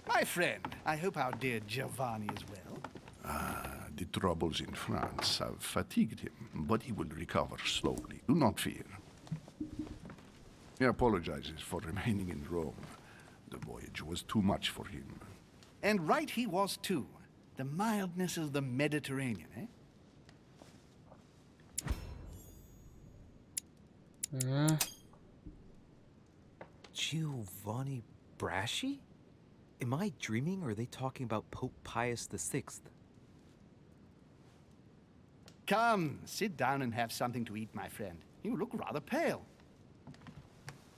My friend, I hope our dear Giovanni is well. The troubles in France have fatigued him, but he will recover slowly. Do not fear. He apologizes for remaining in Rome. The voyage was too much for him. And right he was too. The mildness of the Mediterranean, eh? Giovanni Braschi? Am I dreaming, or are they talking about Pope Pius VI? Come, sit down and have something to eat, my friend. You look rather pale.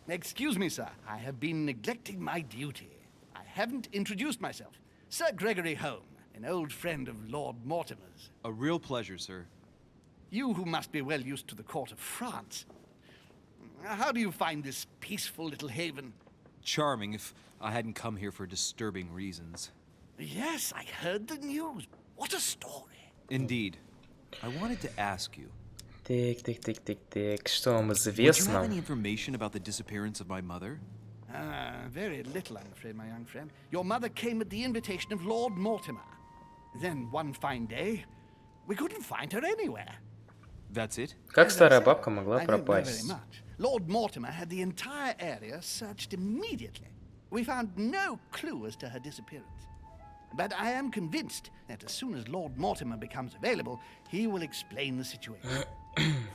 Excuse me, sir. I have been neglecting my duty. I haven't introduced myself. Sir Gregory Holm, an old friend of Lord Mortimer's. A real pleasure, sir. You who must be well used to the court of France. How do you find this peaceful little haven? Charming if I hadn't come here for disturbing reasons. Yes, I heard the news. What a story. Indeed. I wanted to ask you. Так, что вам Would you have известно? any information about the disappearance of my mother? Very little, I'm afraid, my young friend. Your mother came at the invitation of Lord Mortimer. Then one fine day, we couldn't find her anywhere. That's it? Как As I старая said, бабка могла I don't know very пропасть? much. Lord Mortimer had the entire area searched immediately. We found no clue as to her disappearance. But I am convinced that as soon as Lord Mortimer becomes available, he will explain the situation.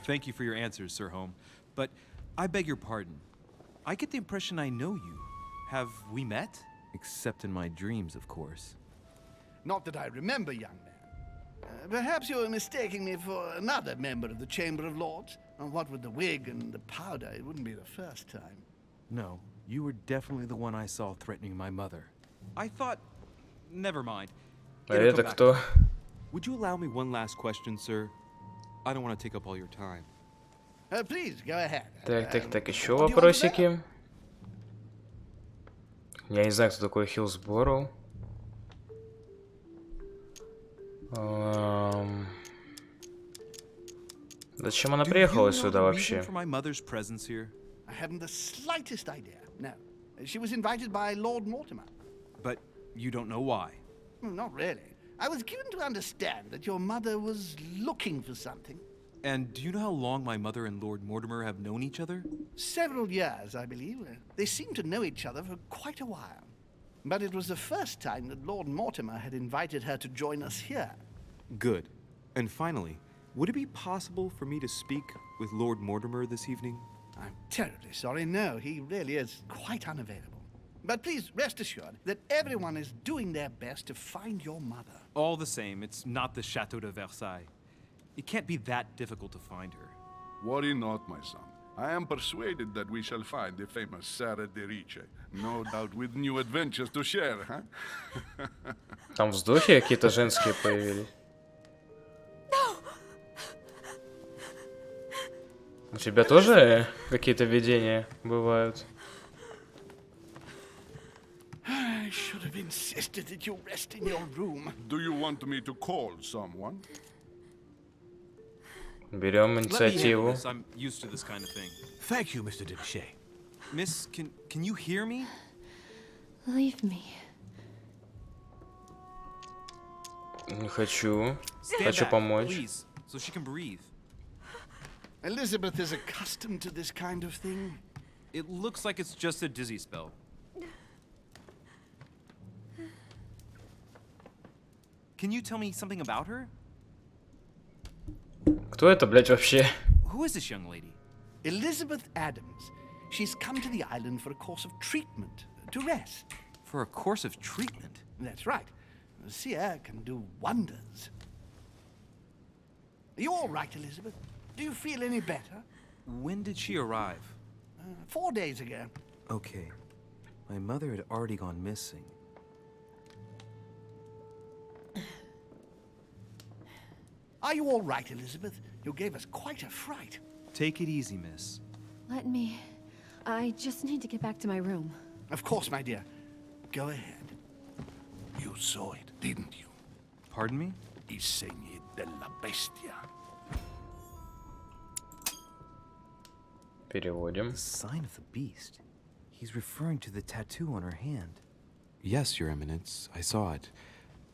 Thank you for your answers, Sir Holm. But I beg your pardon. I get the impression I know you. Have we met? Except in my dreams, of course. Not that I remember, young man. Perhaps you are mistaking me for another member of the Chamber of Lords. And what with the wig and the powder, it wouldn't be the first time. No, you were definitely the one I saw threatening my mother. I thought... Never mind. А It'll это come back. кто? Would you allow me one last question, sir? I don't want to take up all your time. Please, go ahead. Так, еще What do you want to вопросики. Я не знаю, кто такой Хиллсборо. Зачем она Do приехала you know сюда the reason вообще? for my mother's presence here? I haven't the slightest idea. No. She was invited by Lord Mortimer. But you don't know why. Not really. I was given to understand that your mother was looking for something. And do you know how long my mother and Lord Mortimer have known each other? Several years, I believe. They seem to know each other for quite a while. But it was the first time that Lord Mortimer had invited her to join us here. Good. And finally, would it be possible for me to speak with Lord Mortimer this evening? I'm terribly sorry. No, he really is quite unavailable. But please rest assured that everyone is doing their best to find your mother. All the same, it's not the Chateau de Versailles. It can't be that difficult to find her. Worry not, my son. I am persuaded that we shall find the famous Sarah de Riche. No doubt with new adventures to share, huh? Там вздохи какие-то женские появились. У тебя тоже какие-то видения бывают? I should have insisted that you rest in your room. Do you want me to call someone? Берем Let me handle инициативу. this. I'm used to this kind of thing. Thank you, Mr. Dipshay. Miss, can you hear me? Leave me. Не хочу. Stand Хочу back, помочь. please, so she can breathe. Elizabeth is accustomed to this kind of thing. It looks like it's just a dizzy spell. Can you tell me something about her? Кто это, блядь, вообще? Who is this young lady? Elizabeth Adams. She's come to the island for a course of treatment, to rest. For a course of treatment? That's right. Sea air can do wonders. Are you all right, Elizabeth? Do you feel any better? When did she arrive? 4 days ago. Okay. My mother had already gone missing. Are you all right, Elizabeth? You gave us quite a fright. Take it easy, miss. Let me. I just need to get back to my room. Of course, my dear. Go ahead. You saw it, didn't you? Pardon me? I segni della bestia. Переводим. The sign of the beast. He's referring to the tattoo on her hand. Yes, Your Eminence, I saw it.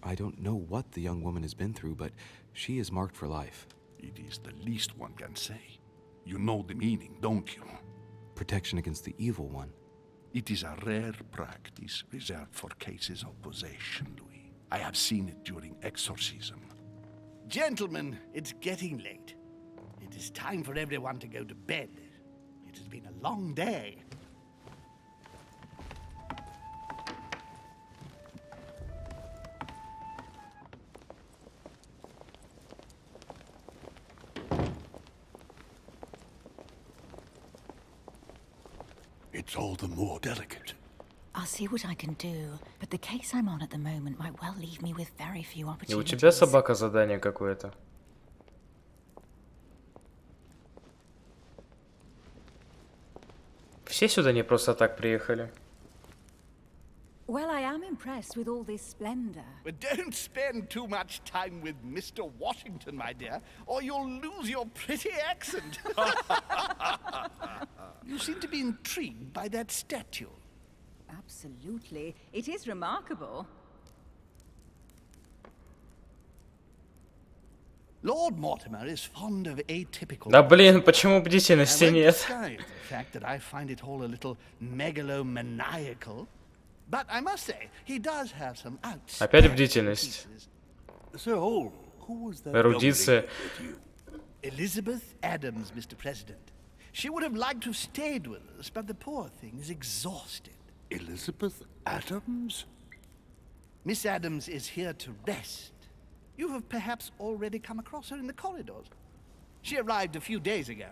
I don't know what the young woman has been through, but she is marked for life. It is the least one can say. You know the meaning, don't you? Protection against the evil one. It is a rare practice reserved for cases of possession, Louis. I have seen it during exorcism. Gentlemen, it's getting late. It is time for everyone to go to bed. It has been a long day. It's all the more delicate. I'll see what I can do, but the case I'm on at the moment might well leave me with very few И у opportunities. тебя, собака, задание какое-то. Все сюда не просто так приехали. Well, I am impressed with all this splendor. But don't spend too much time with Mr. Washington, my dear, or you'll lose your pretty accent. You seem to be intrigued by that statue. Absolutely. It is remarkable. Lord Mortimer is fond of atypical... Да блин, почему бдительности I won't нет? disguise the fact that I find it all a little megalomaniacal. But I must say, he does have some Опять outstanding бдительность. pieces. So, who was that Эрудиция. young lady with you? Elizabeth Adams, Mr. President. She would have liked to have stayed with us, but the poor thing is exhausted. Elizabeth Adams? Miss Adams is here to rest. You have perhaps already come across her in the corridors. She arrived a few days ago.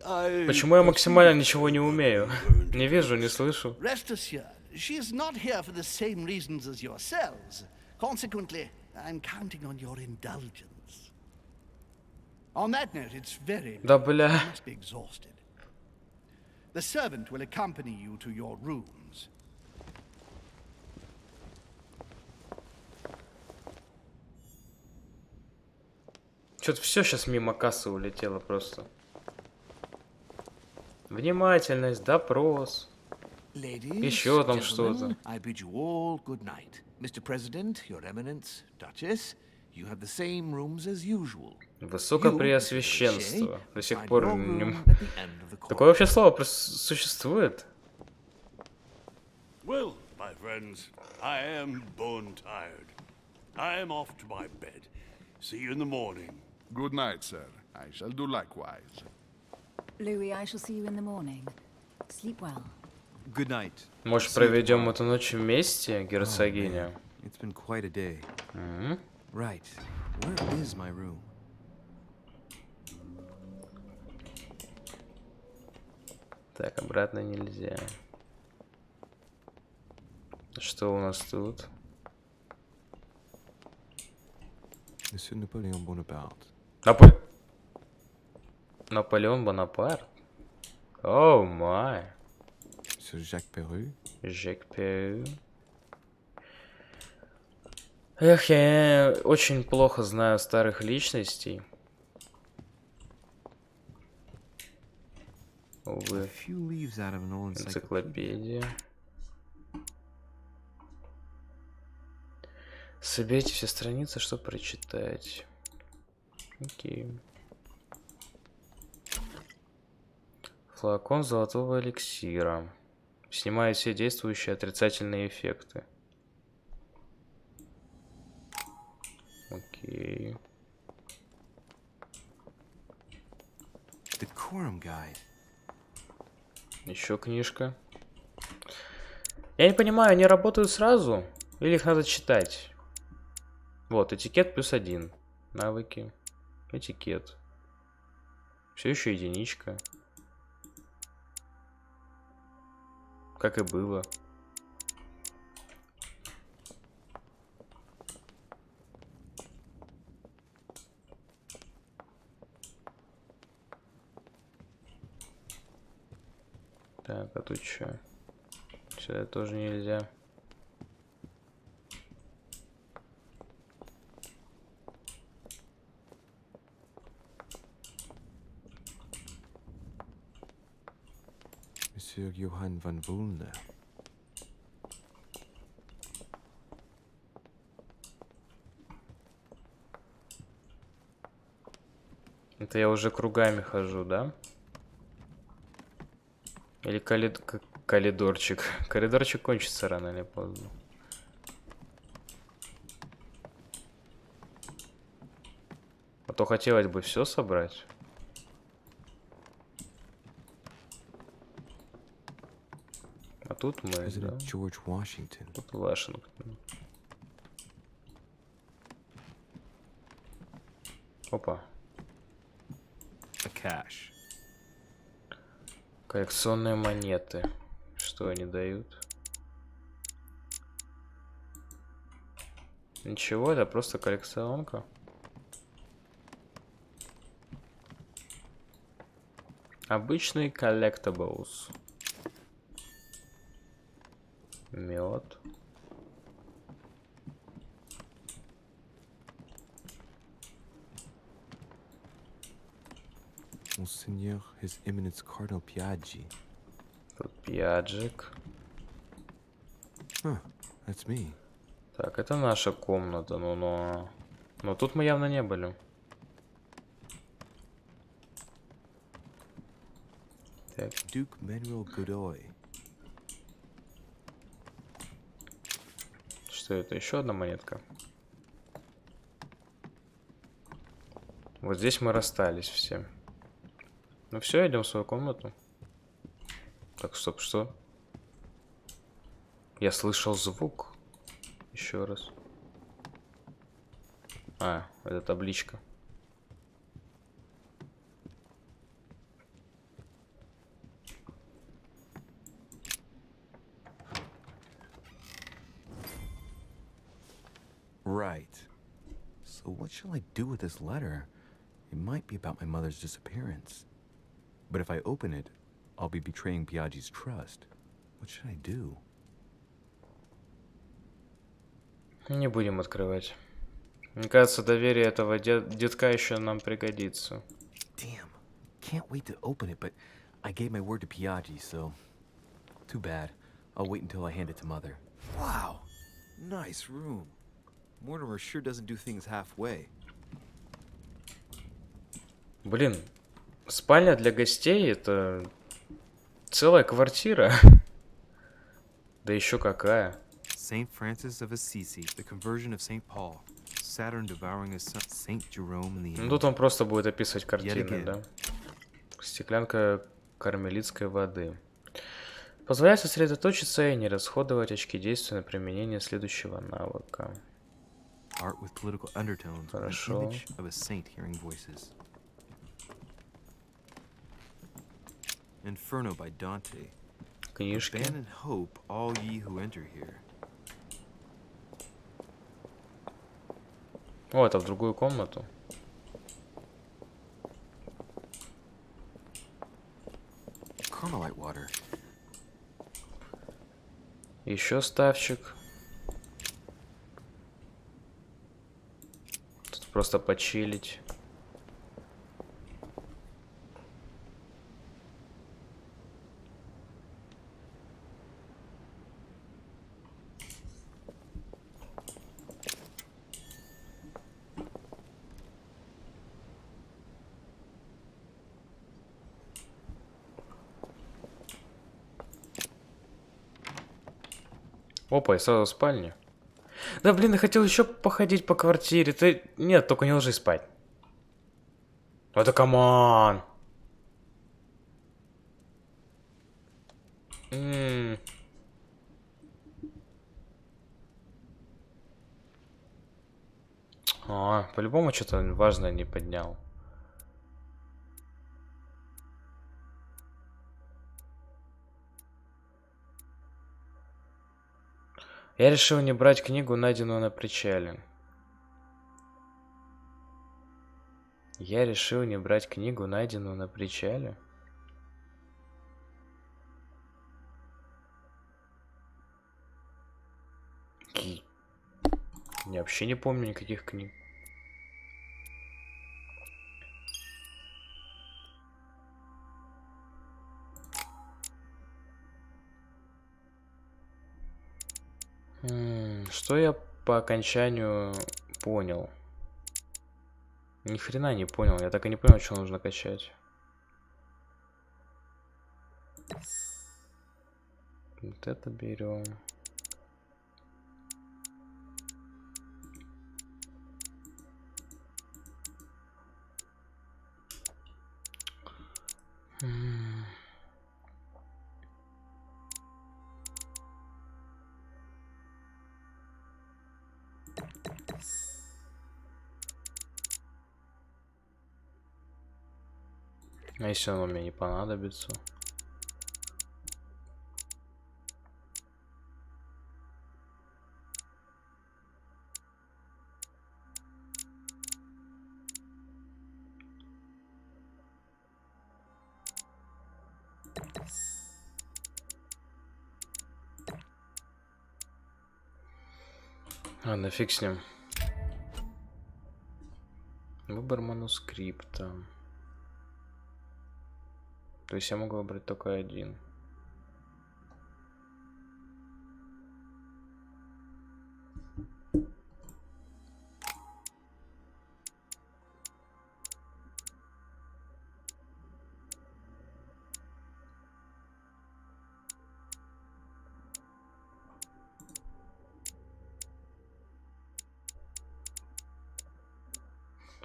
Почему я максимально ничего не умею? Не вижу, не слышу. Rest assured, she is not here for the same reasons as yourselves. Consequently, I'm counting on your indulgence. On that note, it's very Да late. бля. You must be exhausted. The servant will accompany you to your rooms. Что-то все сейчас мимо кассы улетело просто. Внимательность, допрос. Ladies, Еще там gentlemen, что-то. I bid you all good night. Mr. President, Your Eminence, Duchess, you have the same rooms as usual. Высокопреосвященство. До сих Find пор your не... room at the end of the Такое вообще слово существует? Well, my friends, I am bone tired. I am off to my bed. See you in the morning. Good night, sir. I shall do likewise. Louis, I shall see you in the morning. Sleep well. Good night. Может, проведем эту ночь вместе, герцогиня? It's been quite a day. М? Right. Where is my room? Так, обратно нельзя. Что у нас тут? Monsieur Napoléon Bonaparte. Наполеон Бонапарт? О, май. Monsieur Jacques Perru. Жак Перу. Эх, я очень плохо знаю старых личностей. Увы. A few leaves out of an old encyclopedia. Энциклопедия. Соберите все страницы, чтобы прочитать. Окей. Флакон золотого эликсира. Снимает все действующие отрицательные эффекты. Окей. Decorum Guide. Еще книжка. Я не понимаю, они работают сразу? Или их надо читать? Вот, этикет +1. Навыки. Этикет. Все еще единичка. Как и было. Так, а тут что? Сюда тоже нельзя. Monsieur Johann van Vulner. Это я уже кругами хожу, да? Или коридорчик. Коридорчик кончится рано или поздно. А то хотелось бы все собрать. А тут мы, да? President George Washington. Тут Вашингтон. Опа. A cash. Коллекционные монеты. Что они дают? Ничего, это просто коллекционка. Обычный collectibles. Мед. Monseigneur, His Eminence Cardinal Piaggi. Тут пьяджик. Huh, that's me. Так, это наша комната, но тут мы явно не были. Так. Duke Manuel Godoy. Что это? Еще одна монетка. Вот здесь мы расстались все. Ну все, идем в свою комнату. Так, стоп, что? Я слышал звук. Еще раз. А, это табличка. Right. So what shall I do with this letter? It might be about my mother's disappearance. But if I open it, I'll be betraying Piaggi's trust. What should I do? Не будем открывать. Мне кажется, доверие этого детка еще нам пригодится. Damn. Can't wait to open it, but I gave my word to Piaggi, so... Too bad. I'll wait until I hand it to Mother. Wow. Nice room. Mortimer sure doesn't do things halfway. Блин, спальня для гостей это целая квартира. Да еще какая. Saint Francis of Assisi, the conversion of Saint Paul, Saturn devouring his son, Saint Jerome in the Ну end. тут он просто будет описывать картины, again. да? Стеклянка кармелитской воды. Позволяет сосредоточиться и не расходовать очки действия на применение следующего навыка. Art with political undertones, with an Хорошо. image of a saint hearing voices. Inferno by Dante. Книжки. Abandon hope, all ye who enter here. О, это в другую комнату. Carmelite water. Еще ставчик. Тут просто почилить. Опа, и сразу в спальне. Да блин, я хотел еще походить по квартире. Ты. Нет, только не ложись спать. Это камон. По-любому что-то важное не поднял. Я решил не брать книгу, найденную на причале. Я решил не брать книгу, найденную на причале. Я вообще не помню никаких книг. Что я по окончанию понял? Ни хрена не понял. Я так и не понял, что нужно качать. Вот это берем. А если оно мне не понадобится? Ладно, фиг с ним. Выбор манускрипта. То есть я могу выбрать только один.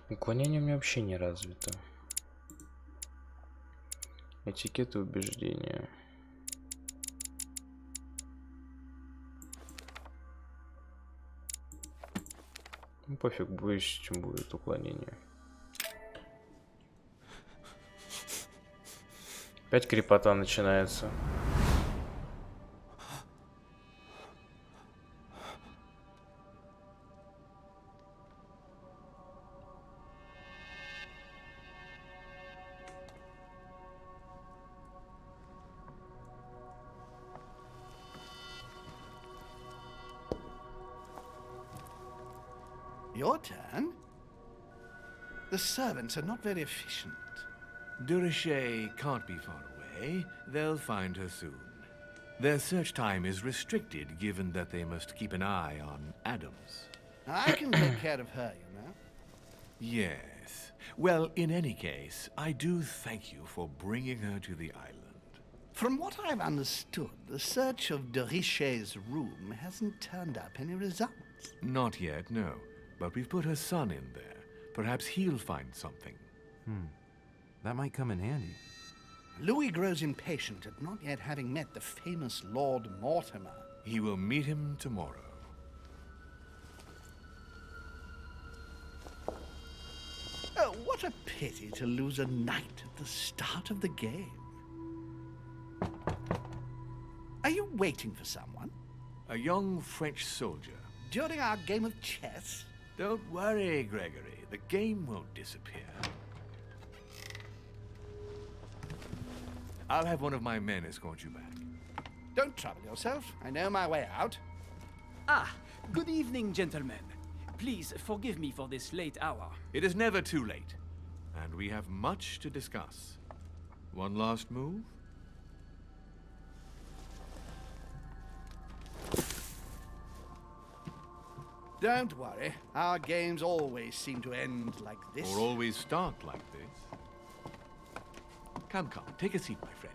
Уклонение у меня вообще не развито. Этикет и убеждения. Ну, пофиг, боюсь, чем будет уклонение. Опять крепота начинается. Your turn? The servants are not very efficient. Durocher can't be far away. They'll find her soon. Their search time is restricted, given that they must keep an eye on Adams. I can take care of her, you know. Yes. Well, in any case, I do thank you for bringing her to the island. From what I've understood, the search of de Richet's room hasn't turned up any results. Not yet, no. But we've put her son in there. Perhaps he'll find something. That might come in handy. Louis grows impatient at not yet having met the famous Lord Mortimer. He will meet him tomorrow. Oh, what a pity to lose a knight at the start of the game. Are you waiting for someone? A young French soldier. During our game of chess? Don't worry, Gregory. The game won't disappear. I'll have one of my men escort you back. Don't trouble yourself. I know my way out. Ah, good evening, gentlemen. Please forgive me for this late hour. It is never too late, and we have much to discuss. One last move? Don't worry. Our games always seem to end like this. Or always start like this. Come, take a seat, my friend.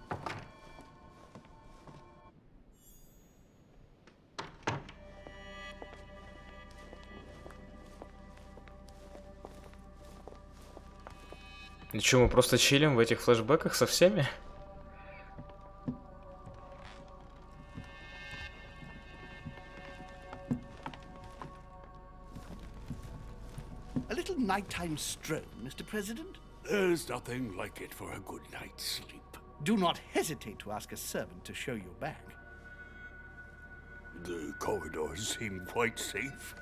И что, мы просто чилим в этих флешбеках со всеми? A little nighttime stroll, Mr. President? There's nothing like it for a good night's sleep. Do not hesitate to ask a servant to show you back. The corridors seem quite safe.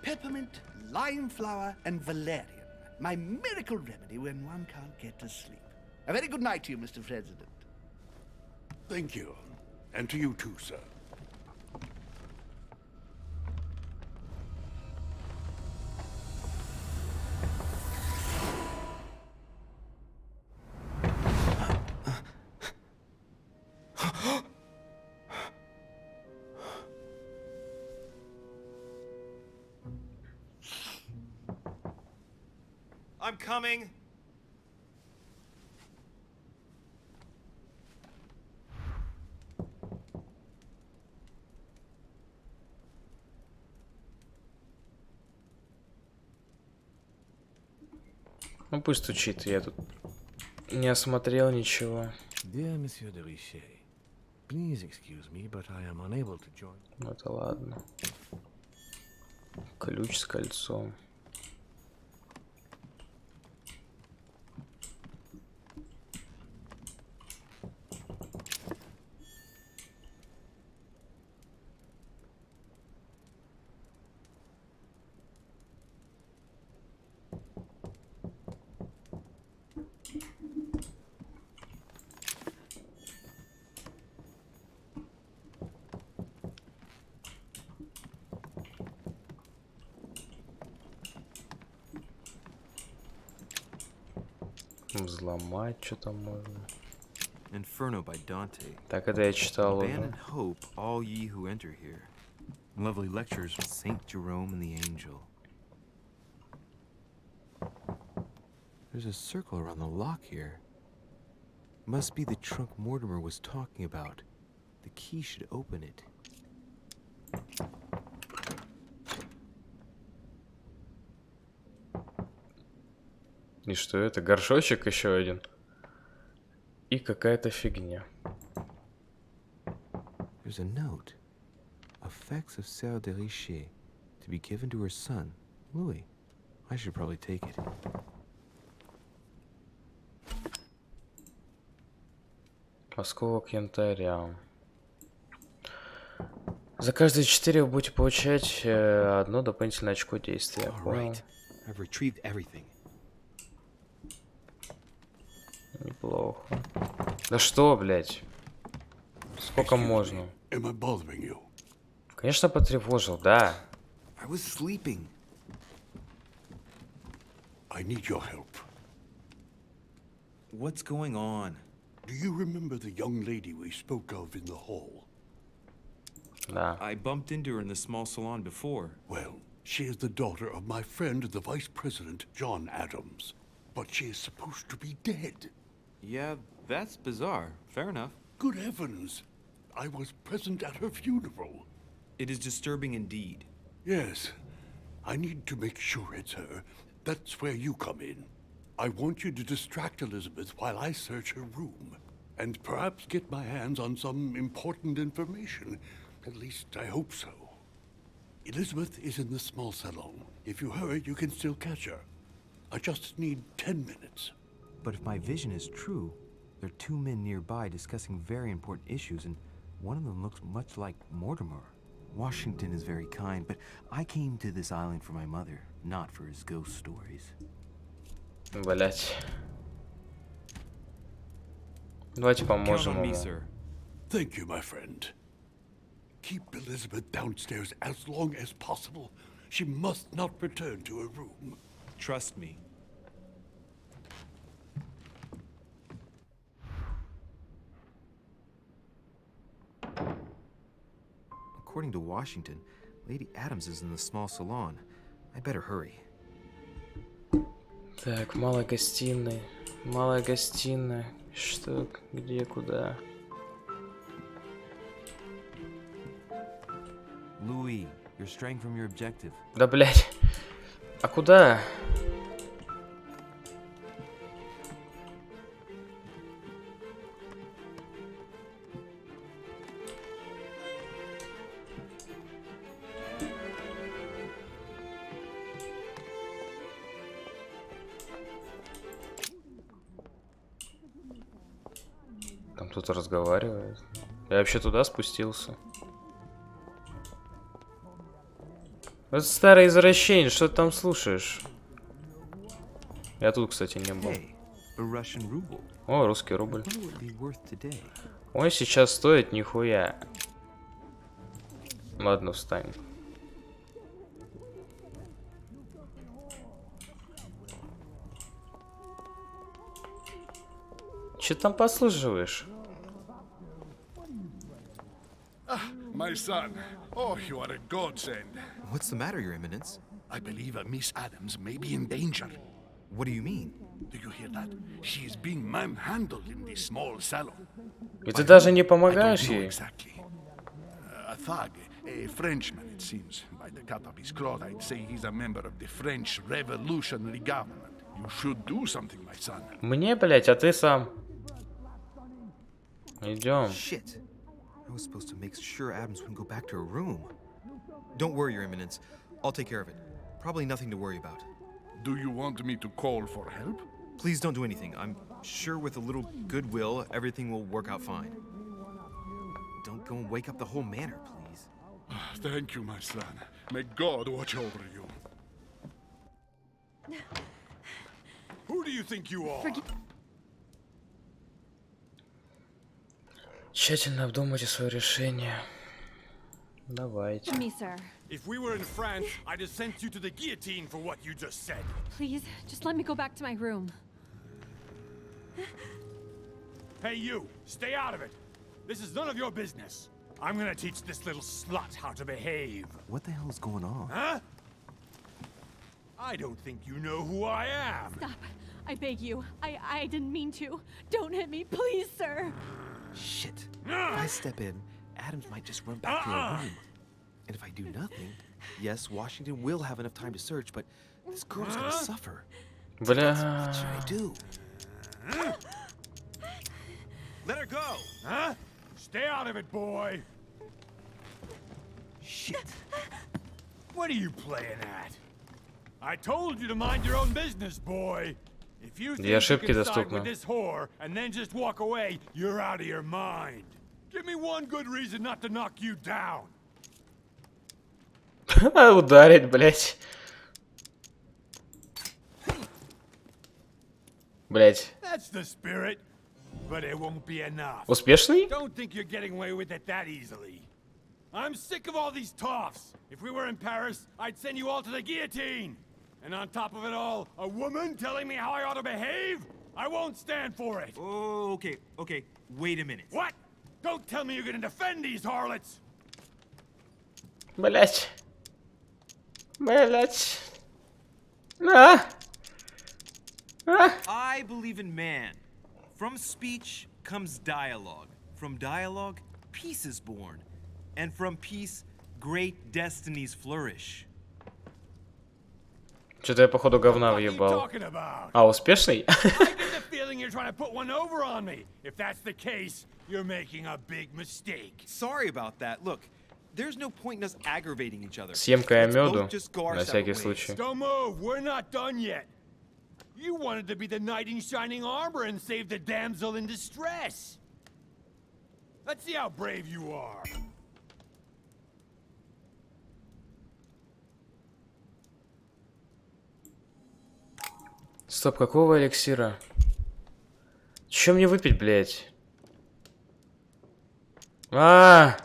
Peppermint, lime flower, and valerian. My miracle remedy when one can't get to sleep. A very good night to you, Mr. President. Thank you. And to you too, sir. I'm coming. Ну пусть стучит, я тут не осмотрел ничего. Dear Monsieur de Richet, please excuse me, but I am unable to join. Ну это ладно. Ключ с кольцом. Взломать что-то можно. Inferno by Dante. Так, это я читал уже. Abandon hope, all ye who enter here. Lovely lectures from Saint Jerome and the Angel. There's a circle around the lock here. Must be the trunk Mortimer was talking about. The key should open it. И что это? Горшочек еще один. И какая-то фигня. There's a note. Effects of Sœur de Richet to be given to her son, Louis. I should probably take it. Осколок янтаря. За каждые 4 вы будете получать одно дополнительное очко действия. Понял? I've retrieved everything. Неплохо. Да что, блядь? Сколько можно? Am I bothering you? Конечно, потревожил, да. I was sleeping. I need your help. What's going on? Do you remember the young lady we spoke of in the hall? Да. I bumped into her in the small salon before. Well, she is the daughter of my friend, the Vice President, John Adams. But she is supposed to be dead. Yeah, that's bizarre. Fair enough. Good heavens. I was present at her funeral. It is disturbing indeed. Yes. I need to make sure it's her. That's where you come in. I want you to distract Elizabeth while I search her room. And perhaps get my hands on some important information. At least, I hope so. Elizabeth is in the small salon. If you hurry, you can still catch her. I just need 10 minutes. But if my vision is true, there are two men nearby discussing very important issues, and one of them looks much like Mortimer. Washington is very kind, but I came to this island for my mother, not for his ghost stories. Блять. Давайте поможем ему. Thank you, my friend. Keep Elizabeth downstairs as long as possible. She must not return to her room. Trust me. According to Washington, Lady Adams is in the small salon. I better hurry. Так, малая гостиная. Малая гостиная. Что, где, куда? Louis, you're straying from your objective. Да, блять. А куда? Там кто-то разговаривает. Я вообще туда спустился. Вот старый извращенец, что ты там слушаешь? Я тут, кстати, не был. О, русский рубль. Он сейчас стоит нихуя. Ладно, встань. Че там послушиваешь? My son. Oh, you are a godsend. What's the matter, Your Eminence? I believe Miss Adams may be in danger. What do you mean? Do you hear that? She is being manhandled in this small salon. И ты даже не помогаешь ей? Exactly. A thug, a Frenchman, it seems. By the cut of his cloth, I'd say he's a member of the French Revolutionary Government. You should do something, my son. Мне, блять, а ты сам. Идем. Shit. I was supposed to make sure Adams wouldn't go back to her room. Don't worry, Your Eminence. I'll take care of it. Probably nothing to worry about. Do you want me to call for help? Please don't do anything. I'm sure with a little goodwill, everything will work out fine. Don't go and wake up the whole manor, please. Thank you, my son. May God watch over you. Who do you think you are? Тщательно обдумайте свое решение. Давайте. Me, sir. If we were in France, I'd have sent you to the guillotine for what you just said. Please, just let me go back to my room. Hey, you! Stay out of it! This is none of your business. I'm gonna teach this little slut how to behave. What the hell is going on? Huh? I don't think you know who I am. Stop. I beg you. I didn't mean to. Don't hit me, please, sir. Shit. If I step in, Adams might just run back to her room. And if I do nothing, yes, Washington will have enough time to search, but this girl's gonna suffer. Бля. What should I do? Let her go! Huh? Stay out of it, boy! Shit. What are you playing at? I told you to mind your own business, boy! If you think you can side with this whore and then just walk away, you're out of your mind. Give me one good reason not to knock you down. Ударить, блять. Блять. That's the spirit, but it won't be enough. Успешный? Don't think you're getting away with it that easily. I'm sick of all these toffs. If we were in Paris, I'd send you all to the guillotine. And on top of it all, a woman telling me how I ought to behave? I won't stand for it. Oh, okay. Wait a minute. What? Don't tell me you're gonna defend these harlots. Блять. Блять. I believe in man. From speech comes dialogue. From dialogue, peace is born. And from peace, great destinies flourish. Что-то я, походу, говна въебал. А, успешный? Sorry about that. Look, there's no point in us aggravating each other. Съемка меду, на всякий случай. Don't move, we're not done yet. You wanted to be the knight in shining armor and save the damsel in distress. Let's see how brave you are. Стоп, какого эликсира? Чё мне выпить, блядь? Ладно.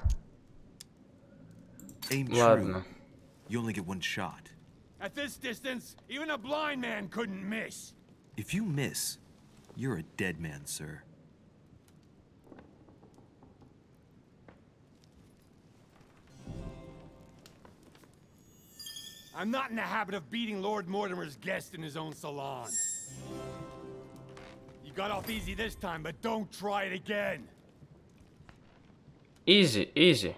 You only get one shot. At this distance, even a blind man couldn't miss. If you miss, you're a dead man, sir. I'm not in the habit of beating Lord Mortimer's guest in his own salon. You got off easy this time, but don't try it again. Easy, easy.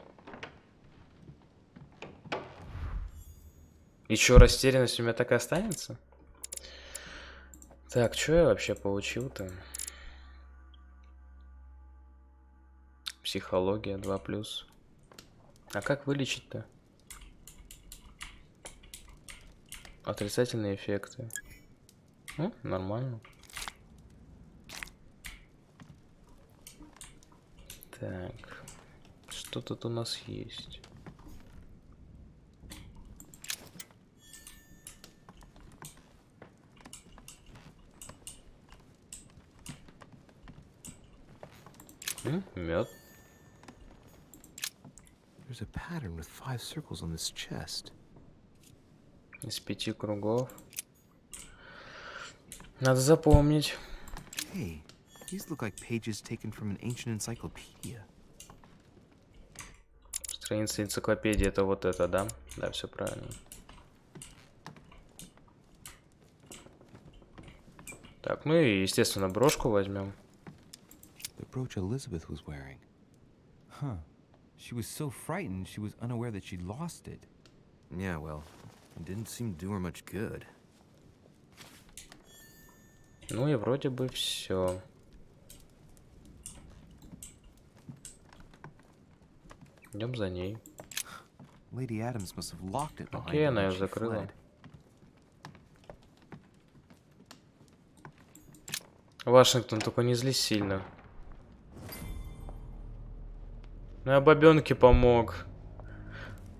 Еще растерянность у меня так и останется? Так, что я вообще получил-то? Психология 2+. А как вылечить-то? Отрицательные эффекты. Ну, нормально. Так. Что тут у нас есть? Мед. There's a pattern with 5 circles on this chest. Из 5 кругов. Надо запомнить. Hey, these look like pages taken from an ancient encyclopedia. Страница энциклопедии это вот это, да? Да, все правильно. Так, ну и, естественно, брошку возьмем. The brooch Elizabeth was wearing. Huh. She was so frightened she was unaware that she'd lost it. Yeah, well, it didn't seem to do her much good. Ну и вроде бы все. Идем за ней. Lady Adams must have locked it behind Окей, her она when ее she закрыла. fled. Вашингтон, только не злись сильно. Ну я бабёнке помог.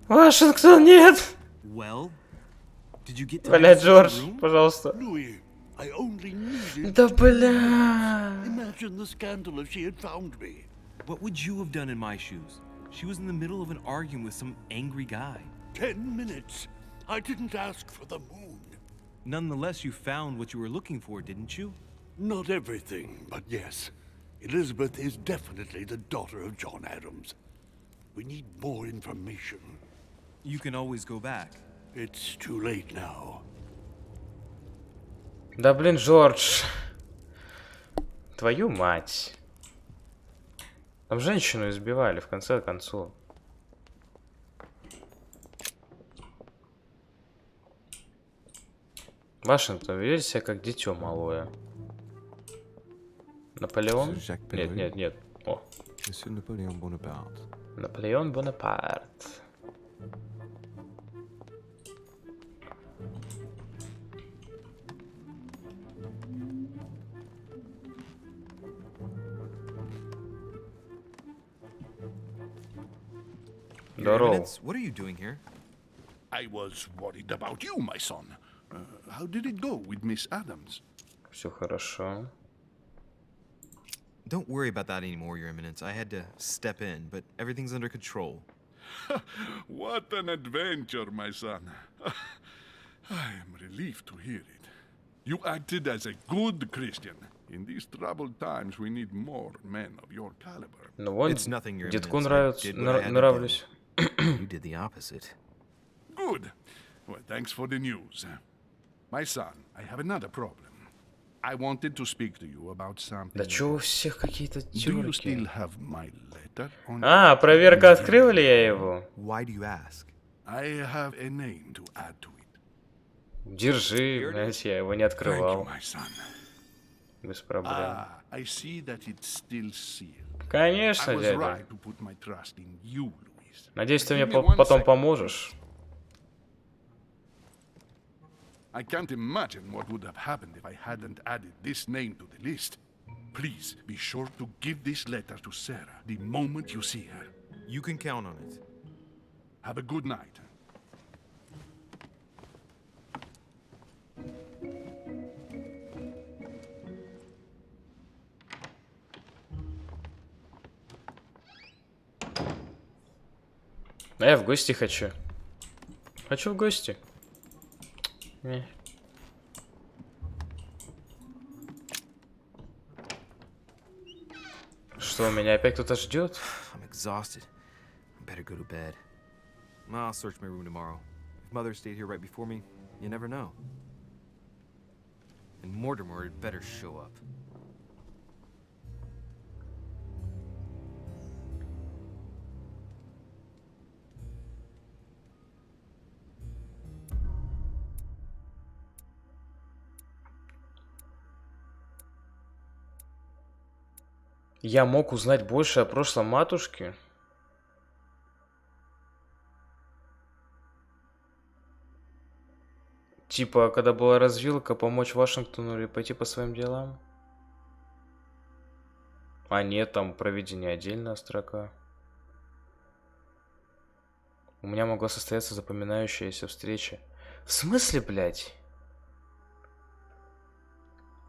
Вашингтон, нет! Well, did you get to Бля, the Джордж, room? пожалуйста. Louis, I only needed... Да бля! Imagine the scandal if she had found me. What would you have done in my shoes? She was in the middle of an argument with some angry guy. 10 minutes. I didn't ask for the moon. Nonetheless, you found what you were looking for, didn't you? Not everything, but yes. Elizabeth is definitely the daughter of John Adams. We need more information. You can always go back. It's too late now. Да блин, Джордж. Твою мать. Там женщину избивали, в конце концов. Вашингтон, ведите себя как дитё малое. Наполеон? Нет, нет, нет. О. Наполеон Бонапарт. Наполеон Бонапарт. Здорово. What are you doing here? I was worried about you, my son. How did it go with Miss Adams? Все хорошо. Don't worry about that anymore, Your Eminence. I had to step in, but everything's under control. What an adventure, my son. I am relieved to hear it. You acted as a good Christian. In these troubled times, we need more men of your caliber. Ну вон, It's nothing, Your детку Eminence. I did what I had to do. нравлюсь. You did the opposite. Good. Well, thanks for the news. My son, I have another problem. I wanted to speak to you about something. Да чё у всех какие-то Do you still тёрки? have my letter on А, проверка, открыл ли я его? Why do you ask? I have a name to add to it. Держи, знаете, я его не Thank you, открывал. my son. Без проблем. I see that it's still sealed. Конечно, I was дядя. right to put my trust in you, Luis. Надеюсь, ты мне Give me one потом second. поможешь. I can't imagine what would have happened if I hadn't added this name to the list. Please be sure to give this letter to Sarah the moment you see her. You can count on it. Have a good night. А я в гости хочу. Хочу в гости. Что, меня опять кто-то ждет? I'm exhausted. I better go to bed. I'll search my room tomorrow. If Mother stayed here right before me, you never know. And Mortimer had better show up. Я мог узнать больше о прошлом матушки? Типа, когда была развилка, помочь Вашингтону или пойти по своим делам? А нет, там проведение отдельная строка. У меня могла состояться запоминающаяся встреча. В смысле, блядь?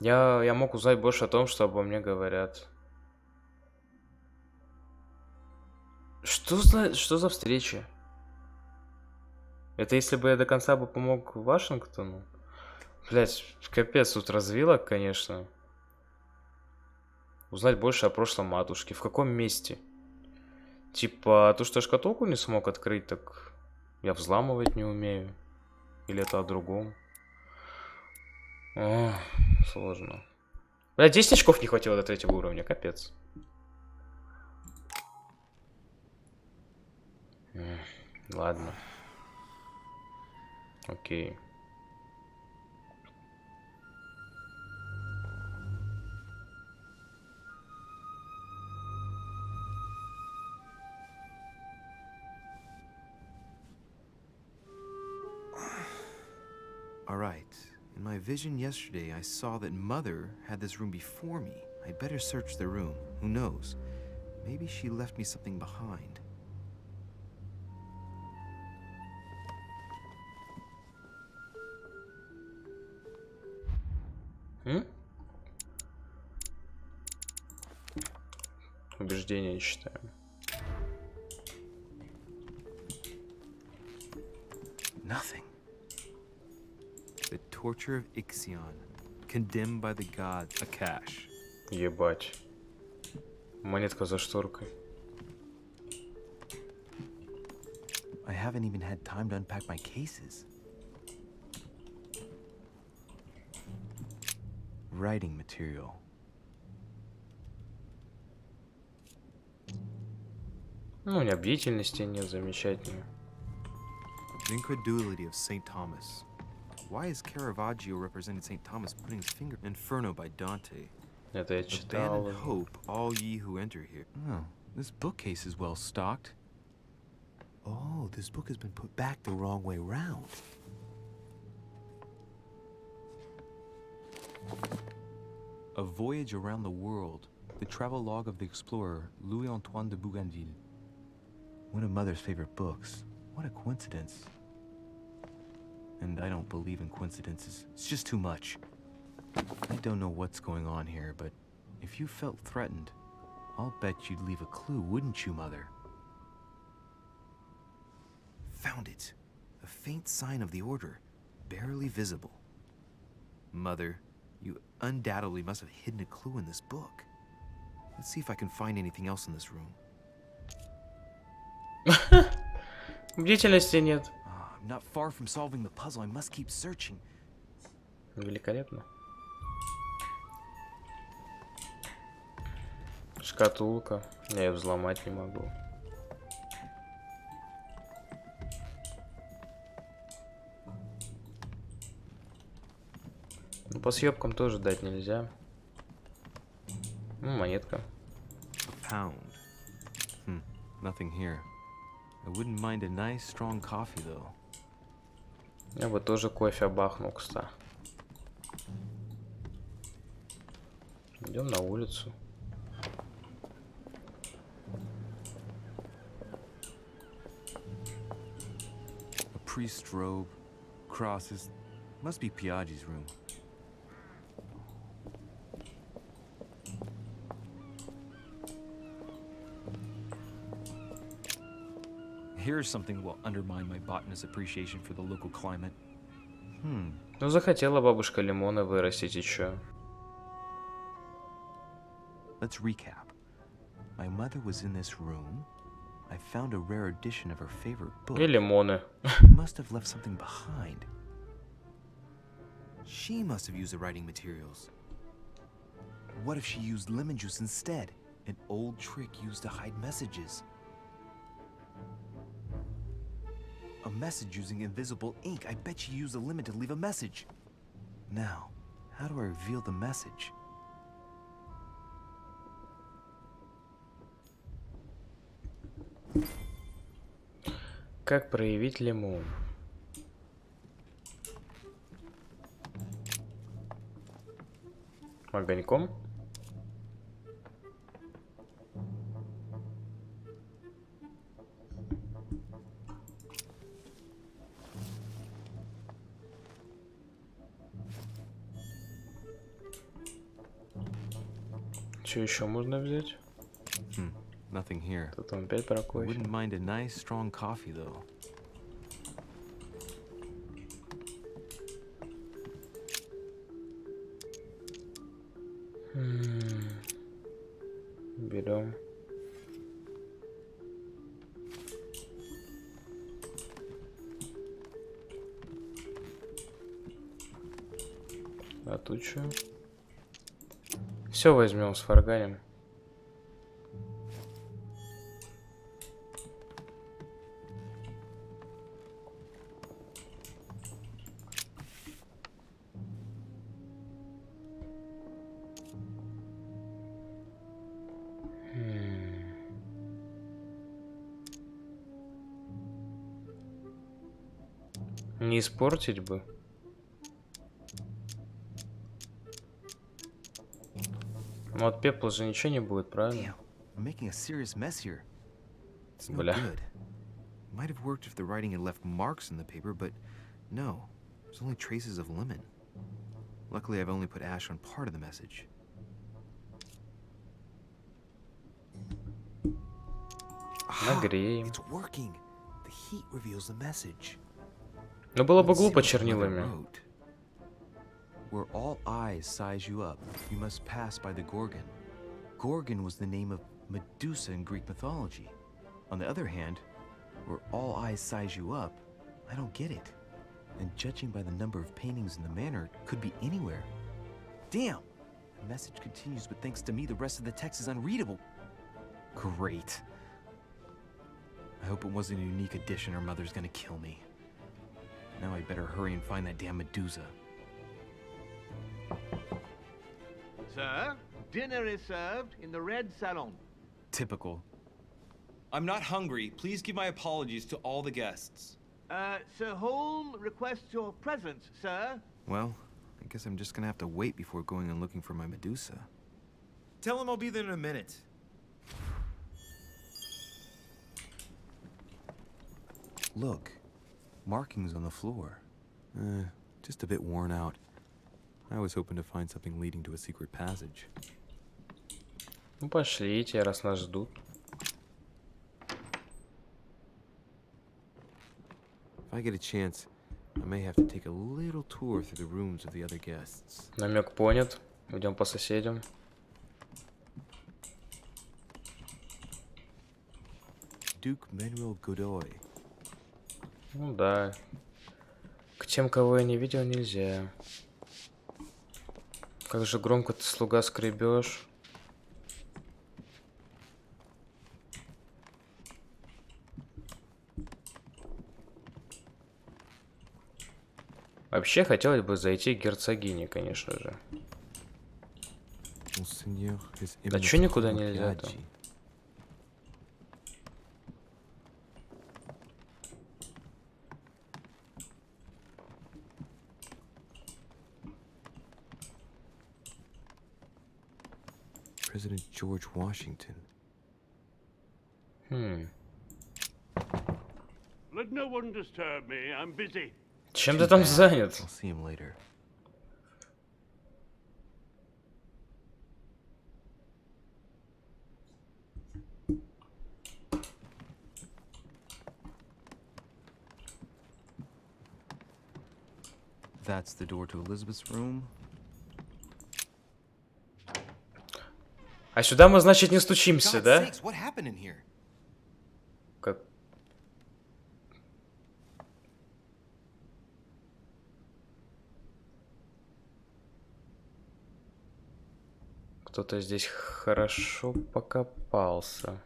Я мог узнать больше о том, что обо мне говорят. Что за встреча? Это если бы я до конца бы помог Вашингтону? Блять, капец, тут развилок, конечно. Узнать больше о прошлом матушки. В каком месте? Типа, то, что я шкатулку не смог открыть, так я взламывать не умею. Или это о другом? О, сложно. Блять, 10 очков не хватило до 3-го уровня, капец. Ладно. Окей. All right. In my vision yesterday, I saw that Mother had this room before me. I'd better search the room. Who knows? Maybe she left me something behind. Убеждения не читаем. Nothing. The torture of Ixion, condemned by the gods. Akash. Ебать. Монетка за шторкой. I haven't even had time to unpack my cases. Writing material. Ну, у меня бдительности нет, замечательно. The incredulity of St. Thomas. Why is Caravaggio representing St. Thomas putting his finger? Inferno by Dante. Это я читал. Abandon hope, all ye who enter here. Oh, this bookcase is well stocked. Oh, this book has been put back the wrong way round. A Voyage Around the World. The travel log of the explorer, Louis-Antoine de Bougainville. One of Mother's favorite books. What a coincidence. And I don't believe in coincidences. It's just too much. I don't know what's going on here, but if you felt threatened, I'll bet you'd leave a clue, wouldn't you, Mother? Found it. A faint sign of the Order, barely visible. Mother, you undoubtedly must have hidden a clue in this book. Let's see if I can find anything else in this room. Бдительности нет. I'm not far from solving the puzzle. I must keep searching. Великолепно. Шкатулка. Я ее взломать не могу. Ну, по съебкам тоже дать нельзя. Ну, монетка. Pound. Nothing here. I wouldn't mind a nice strong coffee though. Я бы тоже кофе бахнул, кстати. Идем на улицу. A priest's robe, crosses. Must be Piaggi's room. Here's something that will undermine my botanist's appreciation for the local climate. Ну, захотела бабушка лимона вырастить и чё? Let's recap. My mother was in this room. I found a rare edition of her favorite book. И лимоны. She must have left something behind. She must have used the writing materials. What if she used lemon juice instead? An old trick used to hide messages. A message using invisible ink. I bet she used a lemon to leave a message. Now, how do I reveal the message? Как проявить лимон? Огоньком? Что еще можно взять? Nothing here. Тут он опять про кофе. Wouldn't mind a nice strong coffee though. Берем. А тут что? Все возьмем, сфарганим. Не испортить бы. Ну от пепла же ничего не будет, правильно? I'm making a serious mess here. It's no Бля. good. Might have worked if the writing had left marks in the paper, but no. There's only traces of lemon. Luckily, I've only put ash on part of the message. Нагреем. It's working. The heat reveals the message. Ну было бы Let's see глупо what mother чернилами. wrote. Where all eyes size you up, you must pass by the Gorgon. Gorgon was the name of Medusa in Greek mythology. On the other hand, where all eyes size you up, I don't get it. And judging by the number of paintings in the manor, it could be anywhere. Damn! The message continues, but thanks to me, the rest of the text is unreadable. Great. I hope it wasn't a unique edition or Mother's gonna kill me. Now I better hurry and find that damn Medusa. Sir, dinner is served in the red salon. Typical. I'm not hungry. Please give my apologies to all the guests. Sir Holm requests your presence, sir. Well, I guess I'm just gonna have to wait before going and looking for my Medusa. Tell him I'll be there in a minute. Look, markings on the floor. Just a bit worn out. I was hoping to find something leading to a secret passage. Ну пошлите, раз нас ждут. If I get a chance, I may have to take a little tour through the rooms of the other guests. Намек понят. Идем по соседям. Duke Manuel Godoy. Ну да. К тем, кого я не видел, нельзя. Как же громко ты, слуга, скребешь. Вообще хотелось бы зайти к герцогине, конечно же. Да чё никуда нельзя-то? President George Washington. Let no one disturb me. I'm busy. Чем ты там занят? I'll see him later. That's the door to Elizabeth's room. А сюда мы, значит, не стучимся, God's да? sakes, what happened in here? Как? Кто-то здесь хорошо покопался.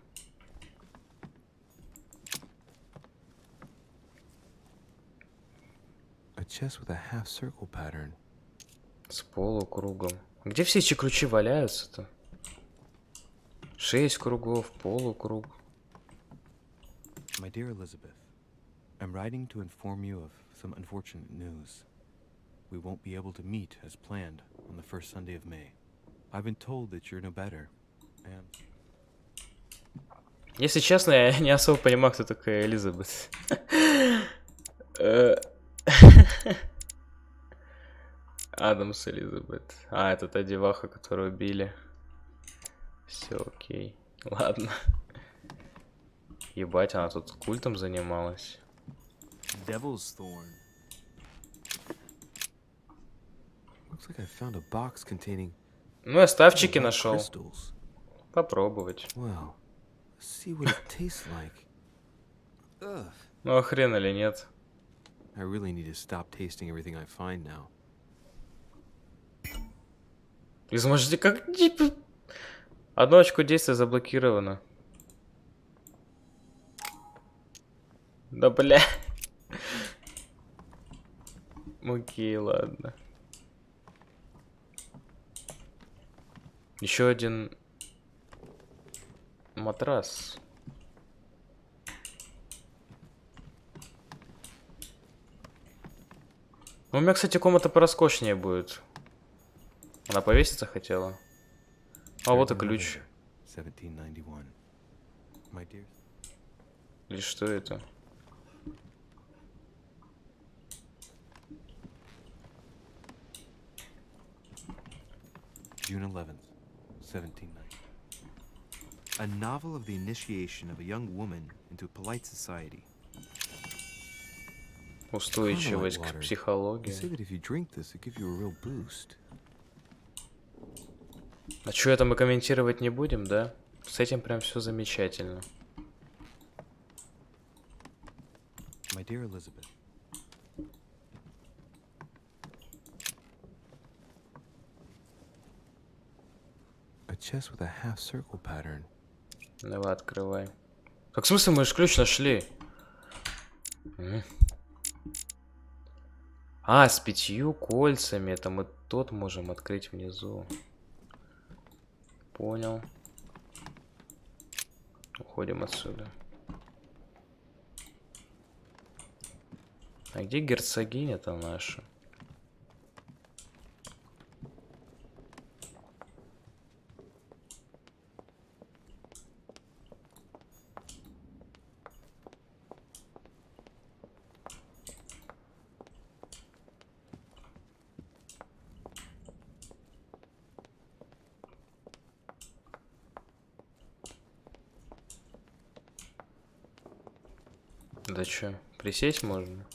A chest with a half circle pattern. С полукругом. Где все эти ключи валяются-то? 6 кругов, полукруг. My dear Elizabeth, I'm writing to inform you of some unfortunate news. We won't be able to meet as planned on the first Sunday of May. I've been told that you're no better, and... Если честно, я не особо понимаю, кто такая Элизабет. Адамс Элизабет. А, это та деваха, которую били. Все окей. Ладно. Ебать, она тут культом занималась. Devil's Thorn. Looks like I found a box containing... Ну, я ставчики нашел. Попробовать. Well, see what it tastes like. Ugh. Ну, а хрен или нет? I really need to stop tasting everything I find now. Изможете как... Одно очко действия заблокировано. Да бля. Окей, ладно. Еще один матрас. Ну, у меня, кстати, комната пороскошнее будет. Она повеситься хотела. А вот и ключ. 1791. My dear. Или что это? June 11th, 1790. A novel of the initiation of a young woman into polite society. Устойчивость к психологии. А что, это мы комментировать не будем, да? С этим прям все замечательно. My dear Elizabeth. A chest with a half circle pattern. Давай, открывай. Так, в смысле, мы же ключ нашли? А, с 5 кольцами. Это мы тот можем открыть внизу. Понял. Уходим отсюда. А где герцогиня-то наша? Да чё, присесть можно?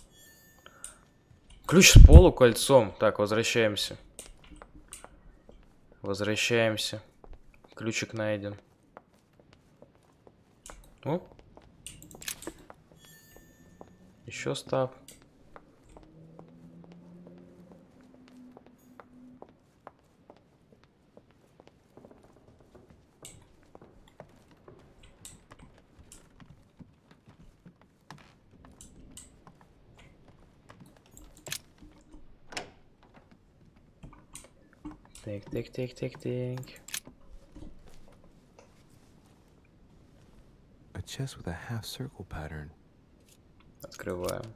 Ключ с полукольцом. Так, возвращаемся. Возвращаемся. Ключик найден. О. Еще став. Тик. A chest with a half circle pattern. Открываем.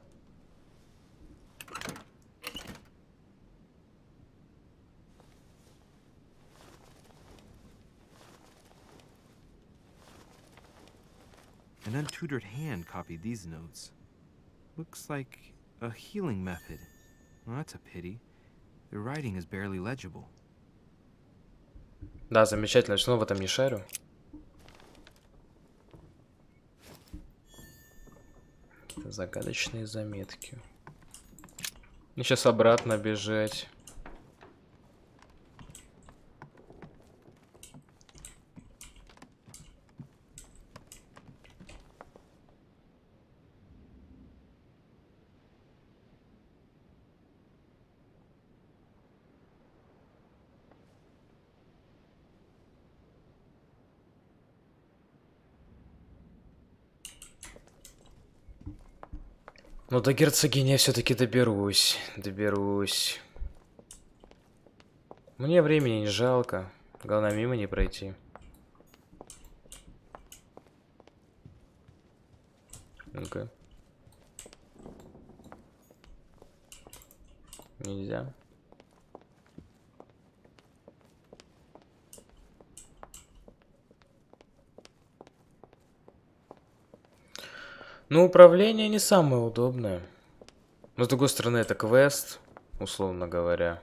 An untutored hand copied these notes. Looks like a healing method. Well, that's a pity. The writing is barely legible. Да, замечательно, что в этом не шарю. Загадочные заметки. И сейчас обратно бежать. Но до герцогини я все-таки доберусь. Мне времени не жалко. Главное, мимо не пройти. Ну-ка. Нельзя. Ну, управление не самое удобное. Но с другой стороны, это квест, условно говоря.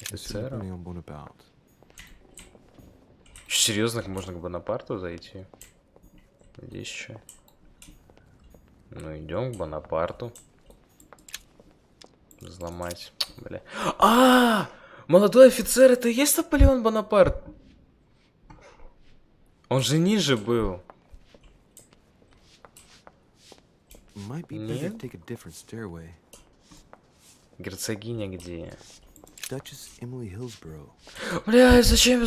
Офицера. Серьезно, можно к Бонапарту зайти? Здесь что? Ну, идем к Бонапарту. Взломать. Бля. Молодой офицер, это и есть Наполеон Бонапарт? Он же ниже был. Нет? Герцогиня где? Бля, зачем?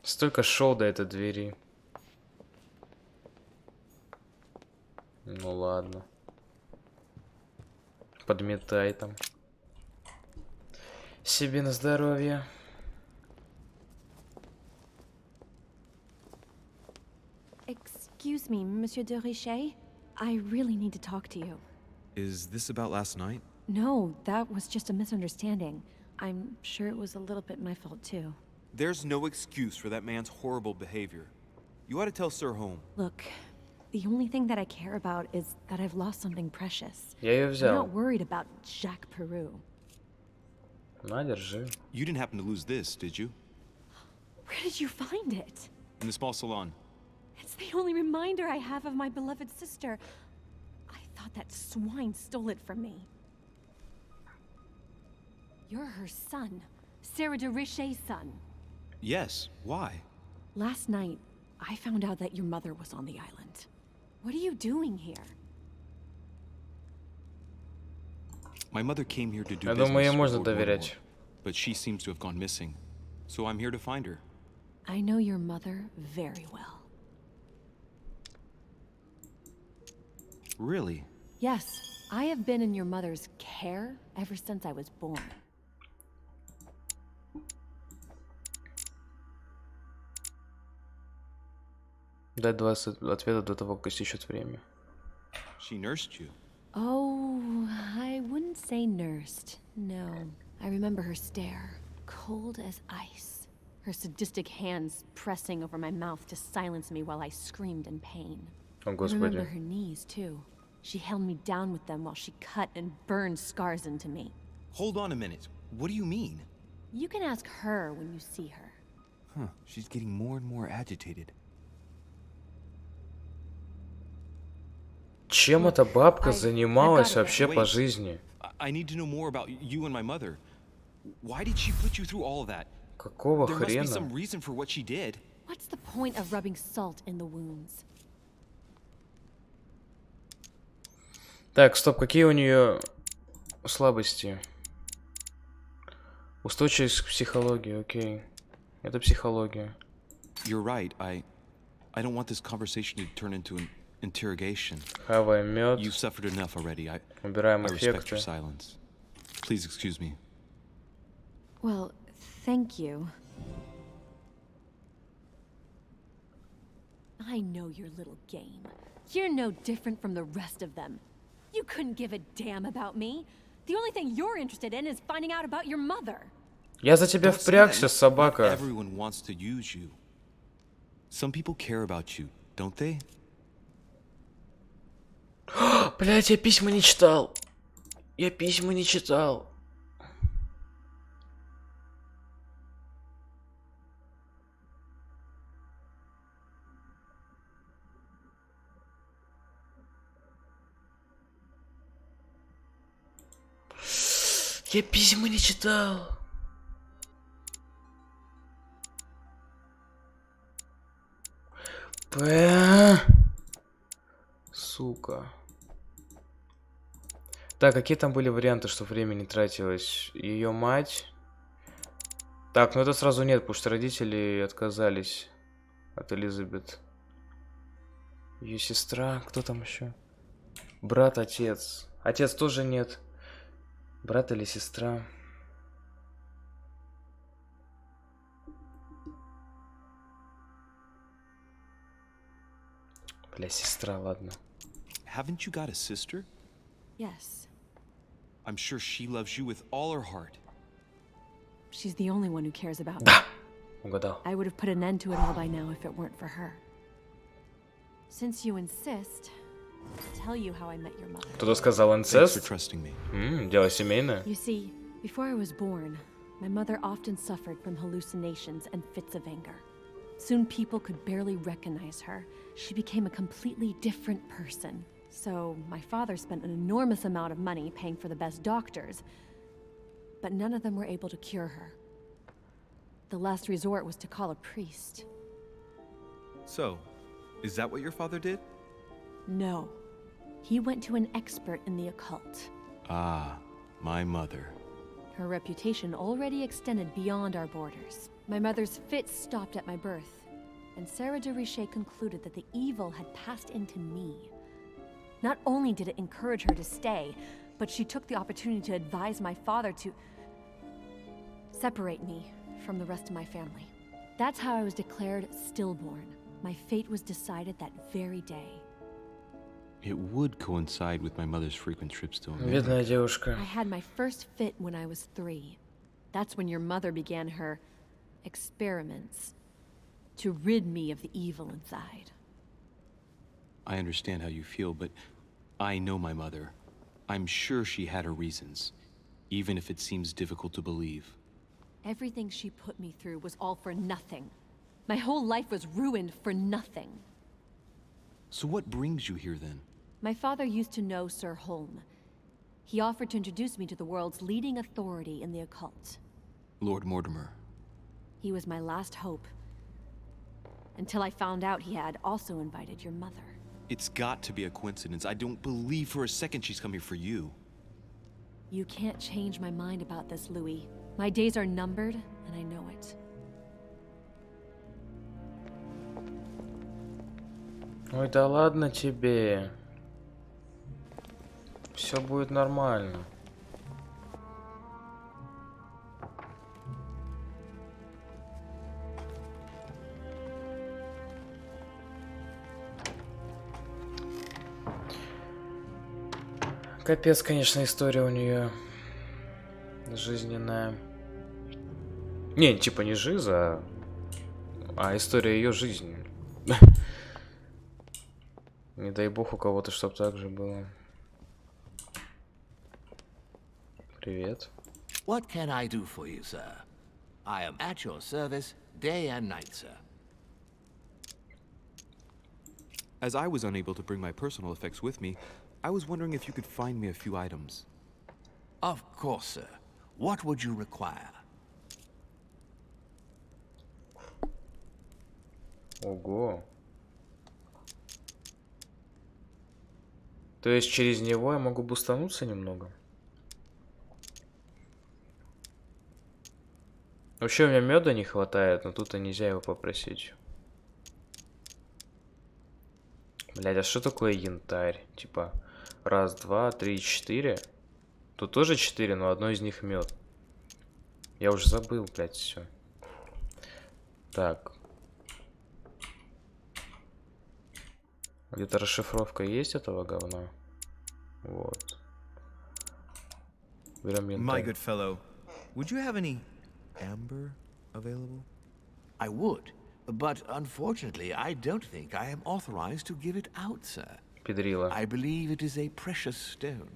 Столько шел до этой двери. Ну ладно. Подметай там. Себе на здоровье. Excuse me, Monsieur de Richet. I really need to talk to you. Is this about last night? No, that was just a misunderstanding. I'm sure it was a little bit my fault too. There's no excuse for that man's horrible behavior. You ought to tell Sir Home. Look, the only thing that I care about is that I've lost something precious. Я ее взял. I'm not worried about Jacques Peru. На, держи. You didn't happen to lose this, did you? Where did you find it? In the small salon. It's the only reminder I have of my beloved sister. I thought that swine stole it from me. You're her son. Sarah de Richet's son. Yes, why? Last night, I found out that your mother was on the island. What are you doing here? My mother came here to do Я business думаю, ей with можно Lord доверять. Voldemort, but she seems to have gone missing. So I'm here to find her. I know your mother very well. Really? Yes, I have been in your mother's care ever since I was born. Дай 20 ответа до того, как истечет время. She nursed you. Oh, I wouldn't say nursed. No. I remember her stare, cold as ice. Her sadistic hands pressing over my mouth to silence me while I screamed in pain. О, I Господи. remember her knees, too. She held me down with them while she cut and burned scars into me. Hold on a minute. What do you mean? You can ask her when you see her. Huh, she's getting more and more agitated. Чем эта бабка занималась вообще по жизни? I need to know more about you and my mother. Why did she put you through all of that? Какого There must be хрена? some reason for what she did. What's the point of rubbing salt in the wounds? Так, стоп, какие у нее слабости? Устойчивость к психологии, окей. Это психология. You're right. I don't want this conversation to turn into an interrogation. Хавай мед. You've suffered enough already. I Убираем respect your эффекты. silence. Please excuse me. Well, thank you. I know your little game. You're no different from the rest of them. You couldn't give a damn about me. The only thing you're interested in is finding out about your mother. Я за тебя Don't say впрягся, that. собака. Everyone wants to use you. Some people care about you, don't they? Блять, я письма не читал. Я письма не читал. Я письма не читал. Сука. Так, какие там были варианты, что время не тратилось? Ее мать. Так, ну это сразу нет, потому что родители отказались от Элизабет. Ее сестра. Кто там еще? Брат, отец. Отец тоже нет. Брат или сестра? Бля, сестра, ладно. Haven't you got a sister? Yes. I'm sure she loves you with all her heart. She's the only one who cares about me. Угадал. I would have put an end to it all by now if it weren't for her. Since you insist, I'll tell you how I met your mother. Кто-то сказал Thanks for инцест? trusting me. Дело семейное. You see, before I was born, my mother often suffered from hallucinations and fits of anger. Soon people could barely recognize her. She became a completely different person. So my father spent an enormous amount of money paying for the best doctors, but none of them were able to cure her. The last resort was to call a priest. So, is that what your father did? No. He went to an expert in the occult. Ah, my mother. Her reputation already extended beyond our borders. My mother's fits stopped at my birth, and Sarah de Richet concluded that the evil had passed into me. Not only did it encourage her to stay, but she took the opportunity to advise my father to separate me from the rest of my family. That's how I was declared stillborn. My fate was decided that very day. It would coincide with my mother's frequent trips to America. Бедная девушка. I had my first fit when I was 3. That's when your mother began her experiments to rid me of the evil inside. I understand how you feel, but I know my mother. I'm sure she had her reasons, even if it seems difficult to believe. Everything she put me through was all for nothing. My whole life was ruined for nothing. So what brings you here then? My father used to know Sir Holm. He offered to introduce me to the world's leading authority in the occult. Lord Mortimer. He was my last hope. Until I found out he had also invited your mother. It's got to be a coincidence. I don't believe for a second she's coming for you. You can't change my mind about this, Louis. My days are numbered, and I know it. Ой, да ладно тебе. Все будет нормально. Капец, конечно, история у нее жизненная. Не, типа не жиза, а история ее жизни. Не дай бог у кого-то чтоб так же было. Привет. What can I do for you, sir? I am at your service day and night, sir. As I was unable to bring my personal effects with me, I was wondering if you could find me a few items. Of course, sir. What would you require? Ого. То есть через него я могу бустануться немного? Вообще у меня меда не хватает, но тут и нельзя его попросить. Блядь, а что такое янтарь? Типа, раз, два, три, четыре. Тут тоже 4, но одно из них мед. Я уже забыл, блядь, все. Так. Где-то расшифровка есть этого говна? Вот. Берем My янтарь. good fellow, would you have any amber available? I would, but unfortunately, I don't think I am authorized to give it out, sir. Педрила. I believe it is a precious stone.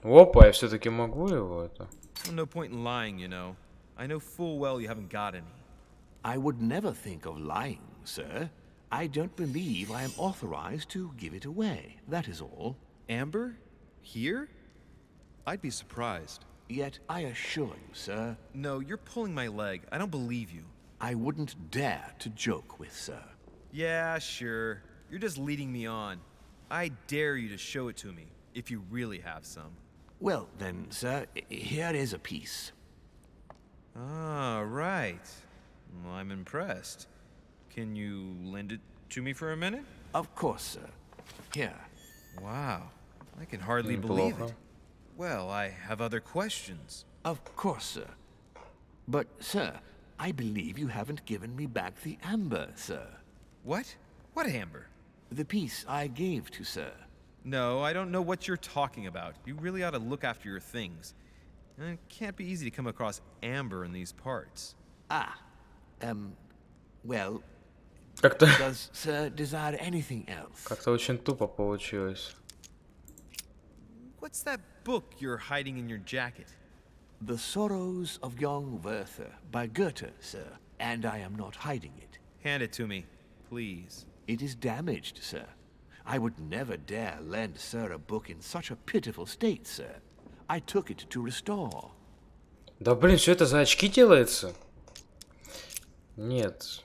Опа, я все-таки могу его это? Well, no point in lying, you know. I know full well you haven't got any. I would never think of lying, sir. I don't believe I am authorized to give it away, that is all. Amber? Here? I'd be surprised. Yet I assure you, sir, No, you're pulling my leg. I don't believe you. I wouldn't dare to joke with, sir. Yeah, sure. You're just leading me on. I dare you to show it to me, if you really have some. Well, then, sir, here is a piece. Ah, right. Well, I'm impressed. Can you lend it to me for a minute? Of course, sir. Here. Wow. I can hardly believe it. Well, I have other questions. Of course, sir. But, sir, I believe you haven't given me back the amber, sir. What? What amber? The piece I gave to sir. No, I don't know what you're talking about. You really ought to look after your things. And it can't be easy to come across amber in these parts. Well, Как-то... does sir desire anything else? Как-то очень тупо получилось. What's that book you're hiding in your jacket? The Sorrows of Young Werther by Goethe, sir, and I am not hiding it. Hand it to me, please. It is damaged, sir. I would never dare lend sir a book in such a pitiful state, sir. I took it to restore. Да блин, все это за очки делается? Нет.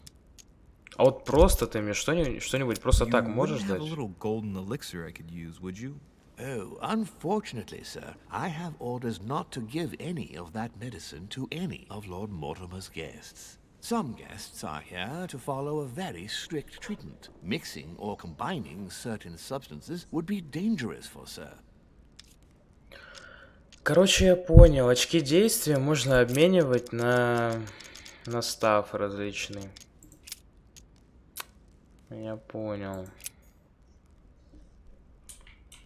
А вот просто ты мне что-нибудь просто так можешь дать? You wouldn't have a little golden elixir I could use, would you? Oh, unfortunately, sir, I have orders not to give any of that medicine to any of Lord Mortimer's guests. Some guests are here to follow a very strict treatment. Mixing or combining certain substances would be dangerous for sir. Короче, я понял. Очки действия можно обменивать на став различный. Я понял.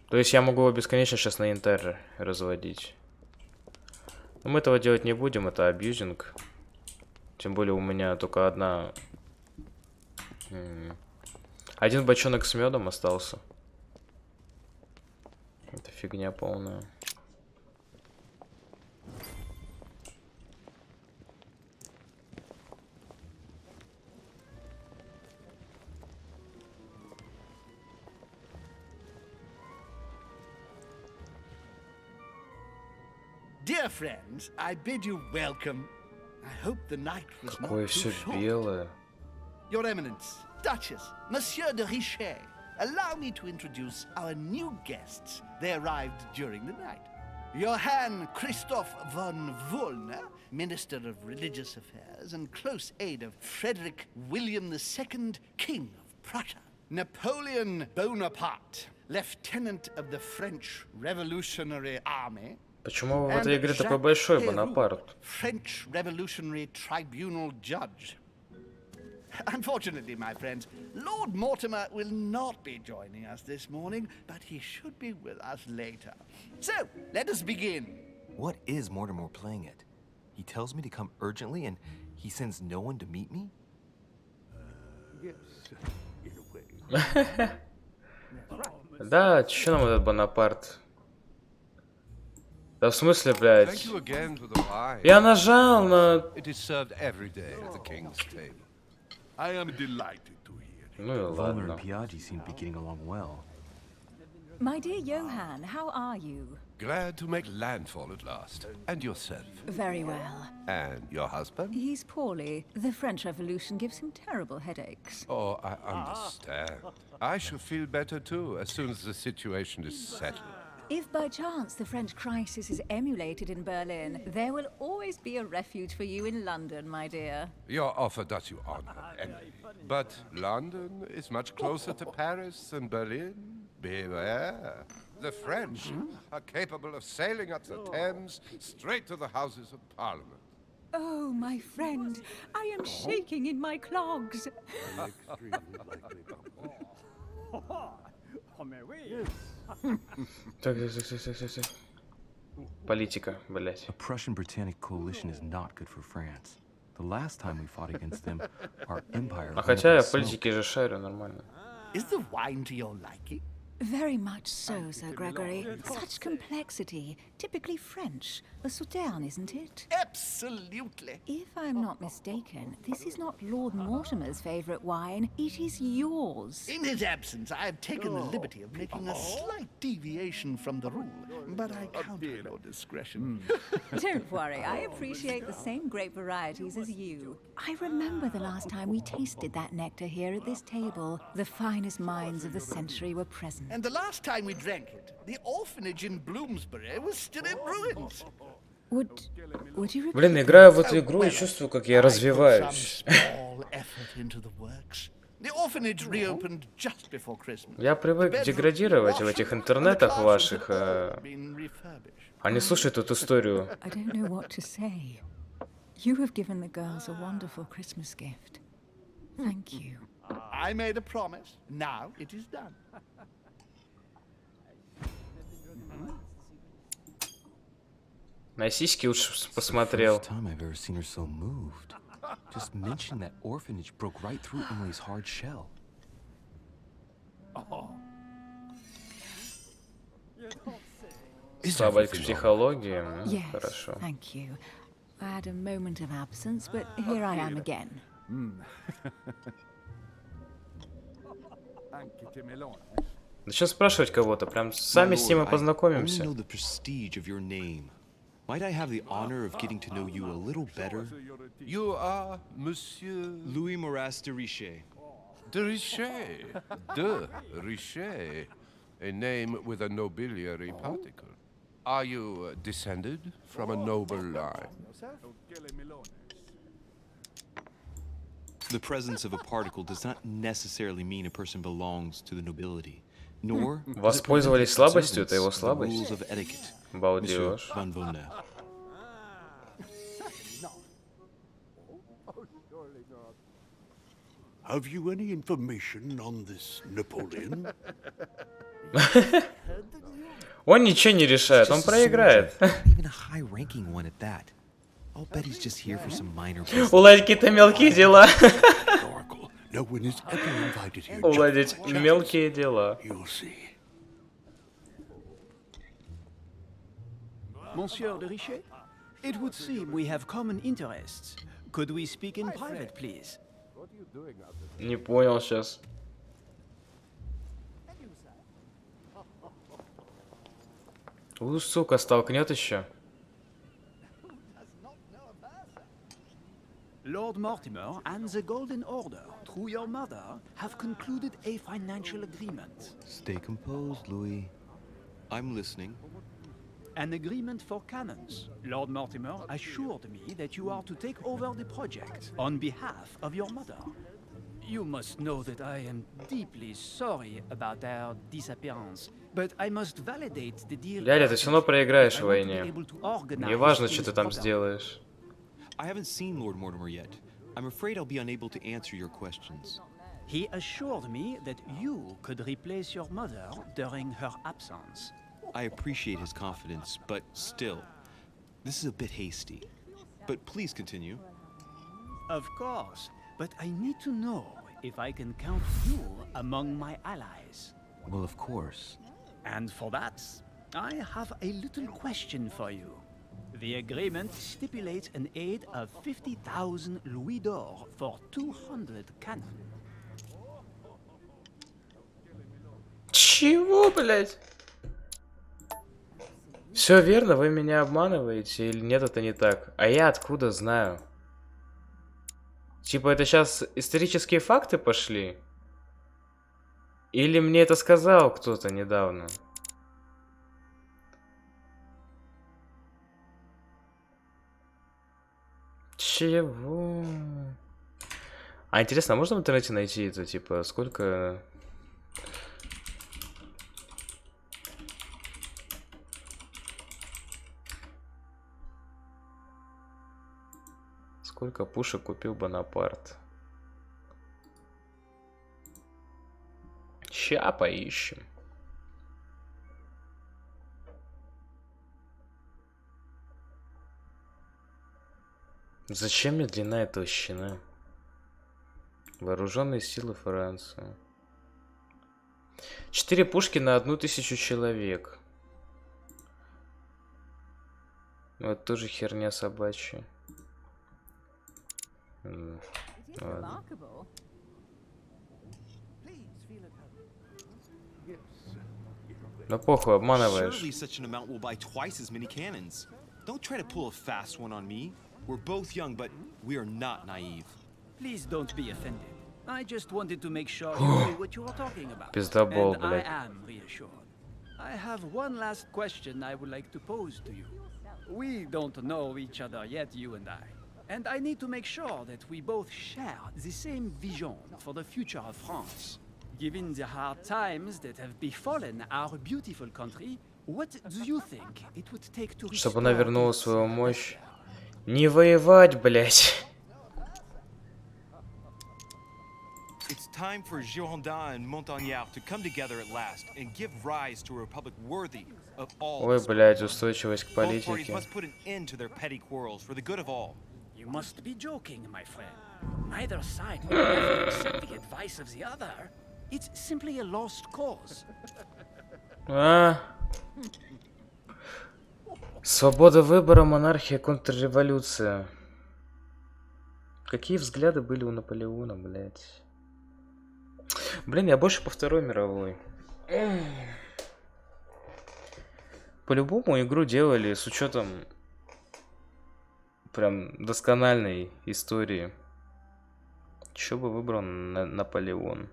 То есть я могу его бесконечно сейчас на янтарь разводить. Но мы этого делать не будем, это абьюзинг. Тем более у меня только один бочонок с медом остался. Это фигня полная. Dear friends, I bid you welcome. I hope the night was Какое not too все short. белое. Your Eminence, Duchess, Monsieur de Richet, allow me to introduce our new guests. They arrived during the night. Johann Christoph von Wollner, Minister of Religious Affairs and close aide of Frederick William II, King of Prussia. Napoleon Bonaparte, Lieutenant of the French Revolutionary Army. Почему в этой игре такой большой Бонапарт? French Revolutionary Tribunal Judge. Unfortunately, my friends, Lord Mortimer will not be joining us this morning, but he should be with us later. So, let us begin. What is Mortimer playing at? He tells me to come urgently and he sends no one to meet me? Yes, in a way. Да, чё нам этот Бонапарт? Да в смысле, блядь? Thank you again for the wine. Я нажал на... It is served every day at the king's table. I am delighted to hear it. Ну и ладно. and Piaggi seem to be getting along well. My dear Johann, how are you? Glad to make landfall at last. And yourself? Very well. And your husband? He's poorly. The French Revolution gives him terrible headaches. Oh, I understand. I shall feel better too as soon as the situation is settled. If by chance the French crisis is emulated in Berlin, there will always be a refuge for you in London, my dear. Your offer does you honor, Emily. But London is much closer to Paris than Berlin. Beware. The French are capable of sailing up the Thames straight to the Houses of Parliament. Oh, my friend, I am shaking in my clogs. Так. Политика, блять. A Prussian-Britannic coalition is not good for France. The last time we fought against them, our empire... А хотя я в политике же шарю нормально. Is the wine to your liking? Very much so, Sir Gregory. Such complexity. Typically French. A Sauterne, isn't it? Absolutely. If I'm not mistaken, this is not Lord Mortimer's favourite wine. It is yours. In his absence, I have taken the liberty of making a slight deviation from the rule, but I count on your discretion. Don't worry, I appreciate the same grape varieties as you. I remember the last time we tasted that nectar here at this table. The finest minds of the century were present. And the last time we drank it, the orphanage in Bloomsbury was still in ruins. Would you Блин, играю в эту игру и чувствую, как я развиваюсь. Я привык деградировать в этих интернетах ваших, а не слушать эту историю. I don't know what to say. You have given the girls a wonderful Christmas gift. Thank you. I made a promise. Now it is done. На сиськи уж посмотрел. Just mentioning that orphanage broke right through Emily's hard shell. Слабость к психологии. Yes, Хорошо. thank you. I had a moment of absence, but here I am again. Зачем спрашивать кого-то? Прям сами с ним и познакомимся. Might I have the honor of getting to know you a little better? You are Monsieur... Louis Moras de Richet. De Richet. De Richet. A name with a nobiliary particle. Are you descended from a noble line? The presence of a particle does not necessarily mean a person belongs to the nobility. Nor Воспользовались слабостью, это его слабость. Балдеж. Have you any information on this Napoleon? Он ничего не решает, он проиграет. Уладить какие-то мелкие дела. Уладить мелкие дела. Monsieur de Richet, it would seem we have common interests. Could we speak in private, please? Не понял сейчас. Сука, столкнет еще. Lord Mortimer and the Golden Order, through your mother, have concluded a financial agreement. Stay composed, Louis. I'm listening. An agreement for cannons. Lord Mortimer assured me that you are to take over the project on behalf of your mother. You must know that I am deeply sorry about their disappearance, but I must validate the deal. Дядя, ты все равно проиграешь в войне. Неважно, что ты там сделаешь. I haven't seen Lord Mortimer yet. I'm afraid I'll be unable to answer your questions. He assured me that you could replace your mother during her absence. I appreciate his confidence, but still, this is a bit hasty. But please continue. Of course, but I need to know if I can count you among my allies. Well, of course. And for that, I have a little question for you. The agreement stipulates an aid of 50,000 louis d'or for 200 cannon. Чего, блядь? Все верно, вы меня обманываете или нет, это не так. А я откуда знаю? Типа это сейчас исторические факты пошли? Или мне это сказал кто-то недавно? Чего? А интересно, а можно в интернете найти это, типа, сколько... Сколько пушек купил Бонапарт? Ща поищем. Зачем мне длина и толщина? Вооруженные силы Франции. 4 пушки на 1000 человек. Вот тоже херня собачья. Ладно. Ну похуй, обманываешь. Surely such an amount will buy twice as many cannons. Don't try to pull a fast one on me. We're both young, but we are not naive. Please don't be offended. I just wanted to make sure you knew what you were talking about. Пиздобол, And I блядь. am reassured. I have one last question I would like to pose to you. We don't know each other yet, you and I. And I need to make sure that we both share the same vision for the future of France. Given the hard times that have befallen our beautiful country, what do you think it would take to Чтобы она вернула свою мощь. Не воевать, блядь. It's time for Girondins and Montagnard to come together at last and give rise to a republic worthy of all. Ой, блядь, устойчивость к Both parties политике. must put an end to their petty quarrels for the good of all. You must be joking, my friend. Neither side will ever accept the advice of the other. It's simply a lost cause. А? Свобода выбора, монархия, контрреволюция. Какие взгляды были у Наполеона, блядь? Блин, я больше по Второй мировой. По-любому игру делали с учетом прям доскональной истории. Чё бы выбрал Наполеон?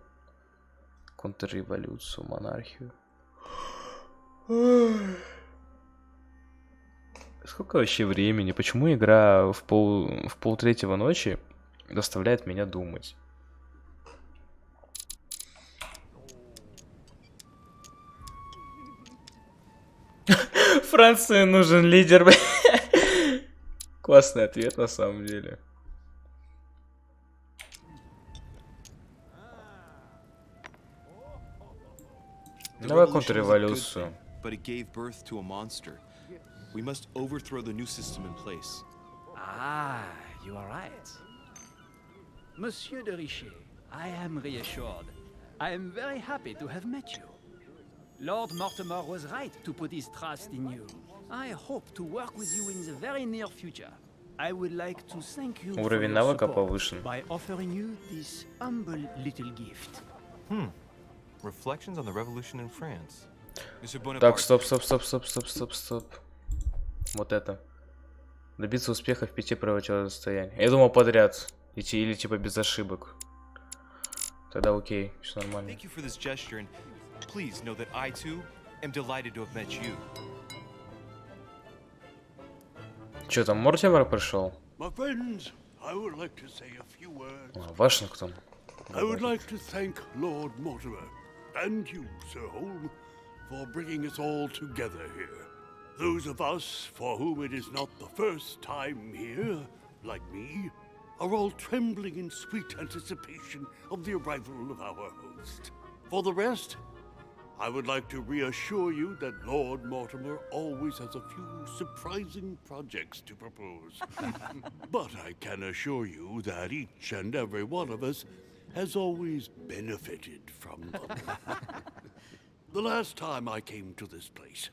Контрреволюцию, монархию. Сколько вообще времени? Почему игра в полтретьего ночи заставляет меня думать? Франции нужен лидер. Классный ответ на самом деле. Давай контрреволюцию. But it gave birth to a monster. We must overthrow the new system in place. Ah, you are right. Monsieur de Richet, I am reassured. I am very happy to have met you. Lord Mortimer was right to put his trust in you. I hope to work with you in the very near future. I would like to thank you for Уровень your навыка support повышен. by offering you this humble little gift. Reflections on the Revolution in France. Так, стоп. Вот это. Добиться успеха в 5 противостояниях. Я думал подряд идти или типа без ошибок. Тогда окей, все нормально. Thank you for this gesture, and please know that I too am delighted to have met you. Че там, Мортимер пришел? My friends, I would like to say a few words. Вашингтон. I would like to thank Lord Mortimer and you, Sir Holm, for bringing us all together here. Those of us for whom it is not the first time here, like me, are all trembling in sweet anticipation of the arrival of our host. For the rest, I would like to reassure you that Lord Mortimer always has a few surprising projects to propose. But I can assure you that each and every one of us has always benefited from them. The last time I came to this place,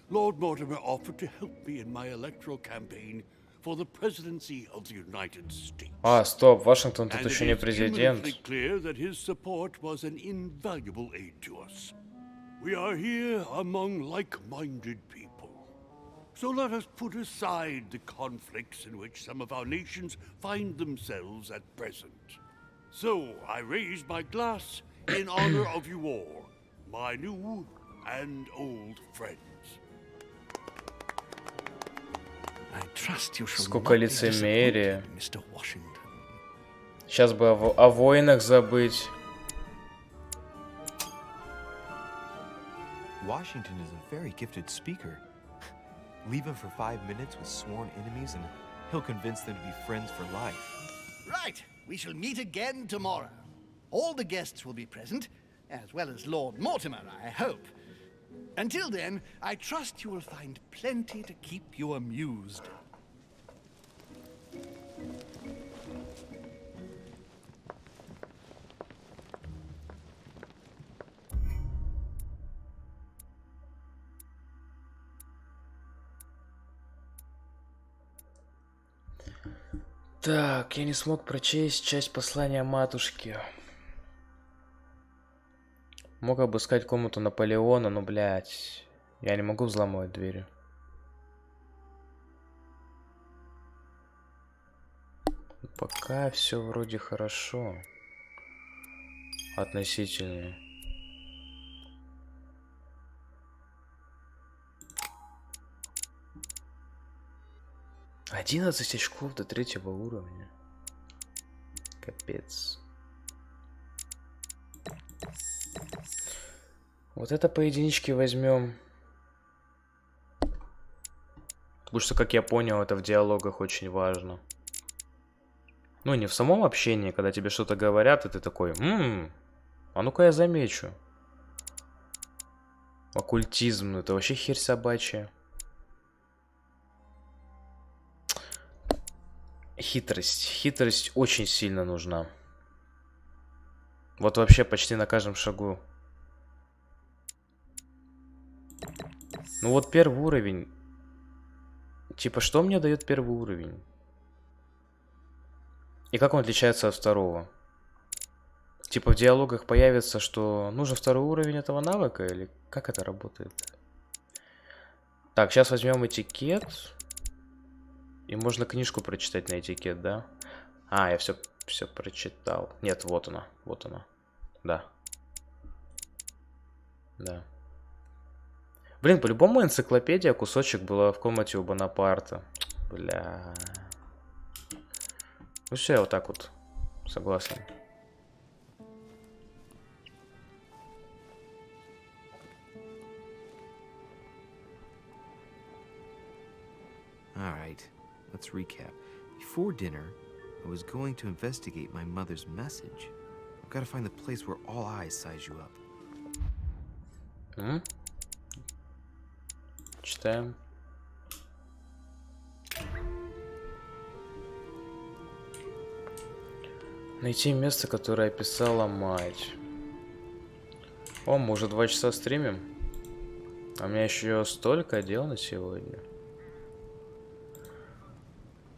Lord Mortimer offered to help me in my electoral campaign for the presidency of the United States. А, стоп, Вашингтон тут And it еще не is президент. eminently clear that his support was an invaluable aid to us. We are here among like-minded people. So let us put aside the conflicts in which some of our nations find themselves at present. So I raise my glass in honor of you all, my new and old friends. I trust you shall Сколько not be лицемерия. disappointed, Mr. Washington. Сейчас бы о войнах забыть. Washington is a very gifted speaker. Leave him for 5 minutes with sworn enemies and he'll convince them to be friends for life. Right, we shall meet again tomorrow. All the guests will be present, as well as Lord Mortimer, I hope. Until then, I trust you will find plenty to keep you amused. Так, я не смог прочесть часть послания матушки. Мог обыскать комнату Наполеона, но, блядь, я не могу взломать двери. Пока все вроде хорошо. Относительно. — 11 очков до 3-го уровня. Капец. Вот это по единичке возьмем. Потому что, как я понял, это в диалогах очень важно. Ну, не в самом общении, когда тебе что-то говорят, и ты такой, а ну-ка я замечу. Оккультизм, это вообще херь собачья. Хитрость. Хитрость очень сильно нужна. Вот вообще почти на каждом шагу. Ну вот первый уровень. Типа, что мне дает первый уровень? И как он отличается от второго? Типа в диалогах появится, что нужен второй уровень этого навыка? Или как это работает? Так, сейчас возьмем этикет. И можно книжку прочитать на этикет, да? А, я все прочитал. Нет, вот она. Вот она. Да. Да. Блин, по-любому энциклопедия, кусочек была в комнате у Бонапарта. Бля. Ну все, я вот так вот согласен. All right. Let's recap. Before dinner, I was going to investigate my mother's message. I've got to find the place where all eyes size you up. Читаем. Найти место, которое описала мать. О, мы уже 2 часа стримим. А у меня еще столько дел на сегодня.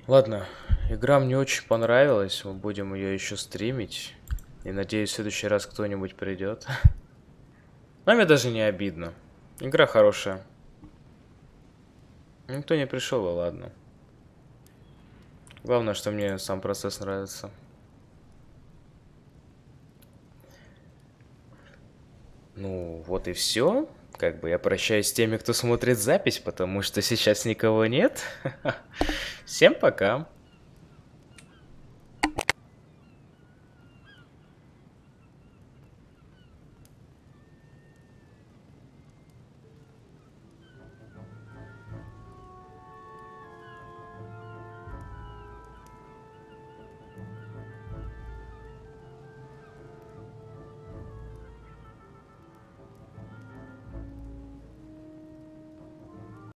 Ладно, игра мне очень понравилась, мы будем ее еще стримить. И надеюсь, в следующий раз кто-нибудь придет. Но мне даже не обидно. Игра хорошая. Никто не пришел, и ладно. Главное, что мне сам процесс нравится. Ну, вот и все. Как бы я прощаюсь с теми, кто смотрит запись, потому что сейчас никого нет. Всем пока.